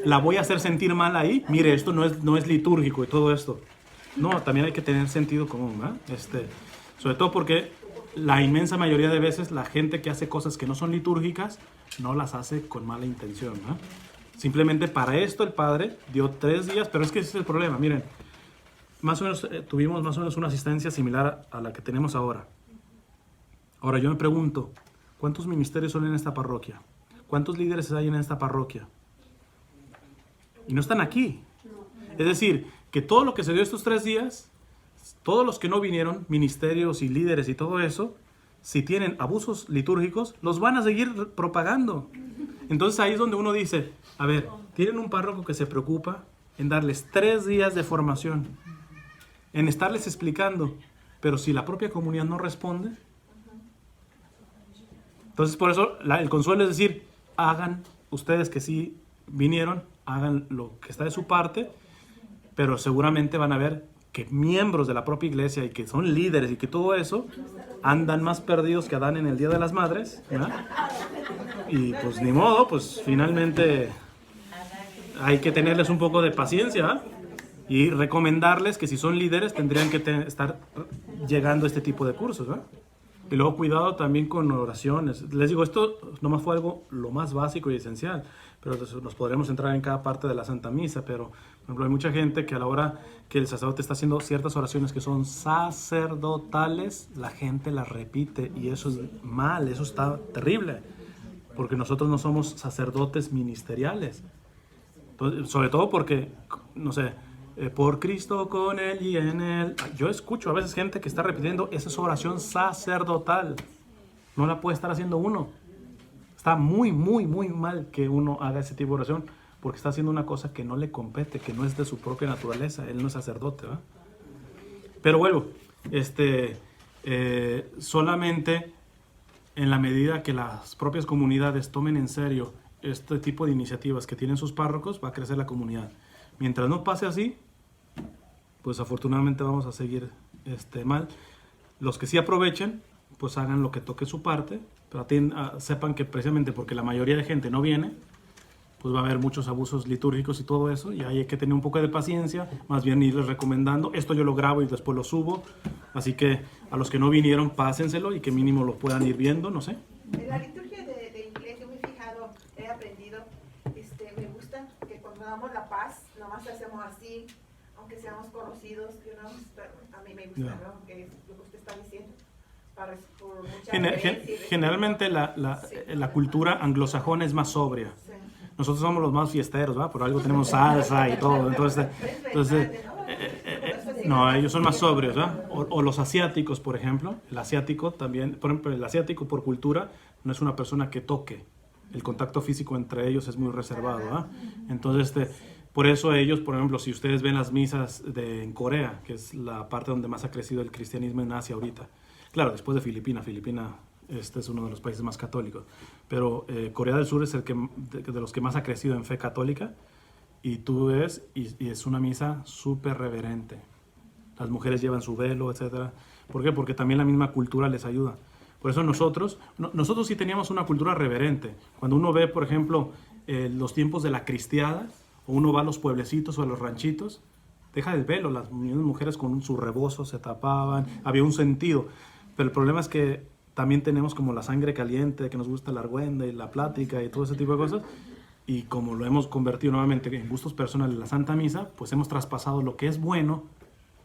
la voy a hacer sentir mal ahí. Mire, esto no es litúrgico y todo esto. No, también hay que tener sentido común, ¿va? Sobre todo porque la inmensa mayoría de veces la gente que hace cosas que no son litúrgicas no las hace con mala intención, ¿no? Simplemente para esto el Padre dio 3 días, pero es que ese es el problema. Miren, más o menos tuvimos más o menos una asistencia similar a la que tenemos ahora. Ahora yo me pregunto, ¿cuántos ministerios son en esta parroquia? ¿Cuántos líderes hay en esta parroquia? Y no están aquí. Es decir, que todo lo que se dio estos 3 días, todos los que no vinieron, ministerios y líderes y todo eso, si tienen abusos litúrgicos, los van a seguir propagando. Entonces ahí es donde uno dice, a ver, tienen un párroco que se preocupa en darles 3 días de formación, en estarles explicando, pero si la propia comunidad no responde, entonces por eso el consuelo es decir, hagan ustedes que sí vinieron, hagan lo que está de su parte, pero seguramente van a ver que miembros de la propia iglesia y que son líderes y que todo eso andan más perdidos que Adán en el Día de las Madres, ¿verdad? Y pues ni modo, pues finalmente hay que tenerles un poco de paciencia, ¿verdad? Y recomendarles que si son líderes tendrían que estar llegando a este tipo de cursos, ¿verdad? Y luego cuidado también con oraciones. Les digo, esto nomás fue algo lo más básico y esencial, pero nos podremos entrar en cada parte de la Santa Misa, pero por ejemplo hay mucha gente que a la hora que el sacerdote está haciendo ciertas oraciones que son sacerdotales, la gente las repite y eso es mal, eso está terrible, porque nosotros no somos sacerdotes ministeriales. Entonces, sobre todo porque, no sé, por Cristo, con Él y en Él. Yo escucho a veces gente que está repitiendo esa es oración sacerdotal. No la puede estar haciendo uno. Está muy, muy, muy mal que uno haga ese tipo de oración porque está haciendo una cosa que no le compete, que no es de su propia naturaleza. Él no es sacerdote, ¿verdad? Pero bueno, solamente en la medida que las propias comunidades tomen en serio este tipo de iniciativas que tienen sus párrocos, va a crecer la comunidad. Mientras no pase así, pues afortunadamente vamos a seguir mal. Los que sí aprovechen, pues hagan lo que toque su parte, pero sepan que precisamente porque la mayoría de gente no viene, pues va a haber muchos abusos litúrgicos y todo eso, y ahí hay que tener un poco de paciencia, más bien irles recomendando. Esto yo lo grabo y después lo subo, así que a los que no vinieron, pásenselo y que mínimo lo puedan ir viendo, no sé. En la liturgia de iglesia he aprendido, me gusta que cuando damos la paz, nomás la hacemos así, aunque seamos conocidos, a mí me gusta, Ya. ¿no? Que es lo que usted está diciendo. Por mucha Generalmente la cultura anglosajona es más sobria. Sí. Nosotros somos los más fiesteros, ¿va? Por algo tenemos salsa y todo. Entonces no, ellos son más sobrios, ¿va? O los asiáticos, por ejemplo. El asiático también, por ejemplo, el asiático por cultura no es una persona que toque. El contacto físico entre ellos es muy reservado, ¿va? Entonces, por eso ellos, por ejemplo, si ustedes ven las misas en Corea, que es la parte donde más ha crecido el cristianismo en Asia ahorita. Claro, después de Filipinas. Este es uno de los países más católicos. Pero Corea del Sur es el de los que más ha crecido en fe católica. Y tú ves, y es una misa súper reverente. Las mujeres llevan su velo, etc. ¿Por qué? Porque también la misma cultura les ayuda. Por eso nosotros sí teníamos una cultura reverente. Cuando uno ve, por ejemplo, los tiempos de la cristiada, o uno va a los pueblecitos o a los ranchitos, deja el velo. Las mujeres con su rebozo se tapaban. Había un sentido. Pero el problema es que también tenemos como la sangre caliente, que nos gusta la argüenda y la plática y todo ese tipo de cosas. Y como lo hemos convertido nuevamente en gustos personales de la Santa Misa, pues hemos traspasado lo que es bueno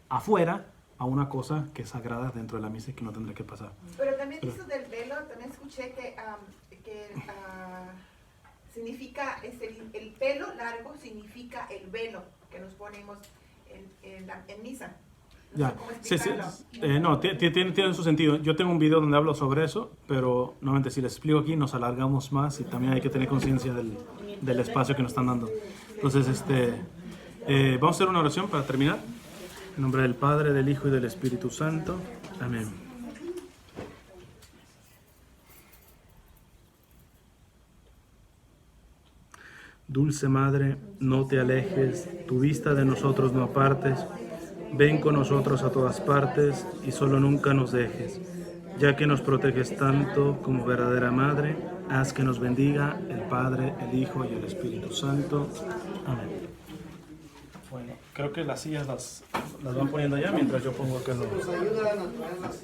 afuera a una cosa que es sagrada dentro de la misa y que no tendría que pasar. Pero también eso del velo, también escuché que significa, el pelo largo significa el velo que nos ponemos en misa. No Ya, sé cómo sí, explicarlo. no, tiene su sentido. Yo tengo un video donde hablo sobre eso, pero nuevamente si les explico aquí nos alargamos más y también hay que tener conciencia del espacio que nos están dando. Entonces, vamos a hacer una oración para terminar. En nombre del Padre, del Hijo y del Espíritu Santo. Amén. Dulce Madre, no te alejes, tu vista de nosotros no apartes. Ven con nosotros a todas partes y solo nunca nos dejes. Ya que nos proteges tanto como verdadera Madre, haz que nos bendiga el Padre, el Hijo y el Espíritu Santo. Amén. Bueno, creo que las sillas las van poniendo allá mientras yo pongo acá los... Nos ayudan a traer las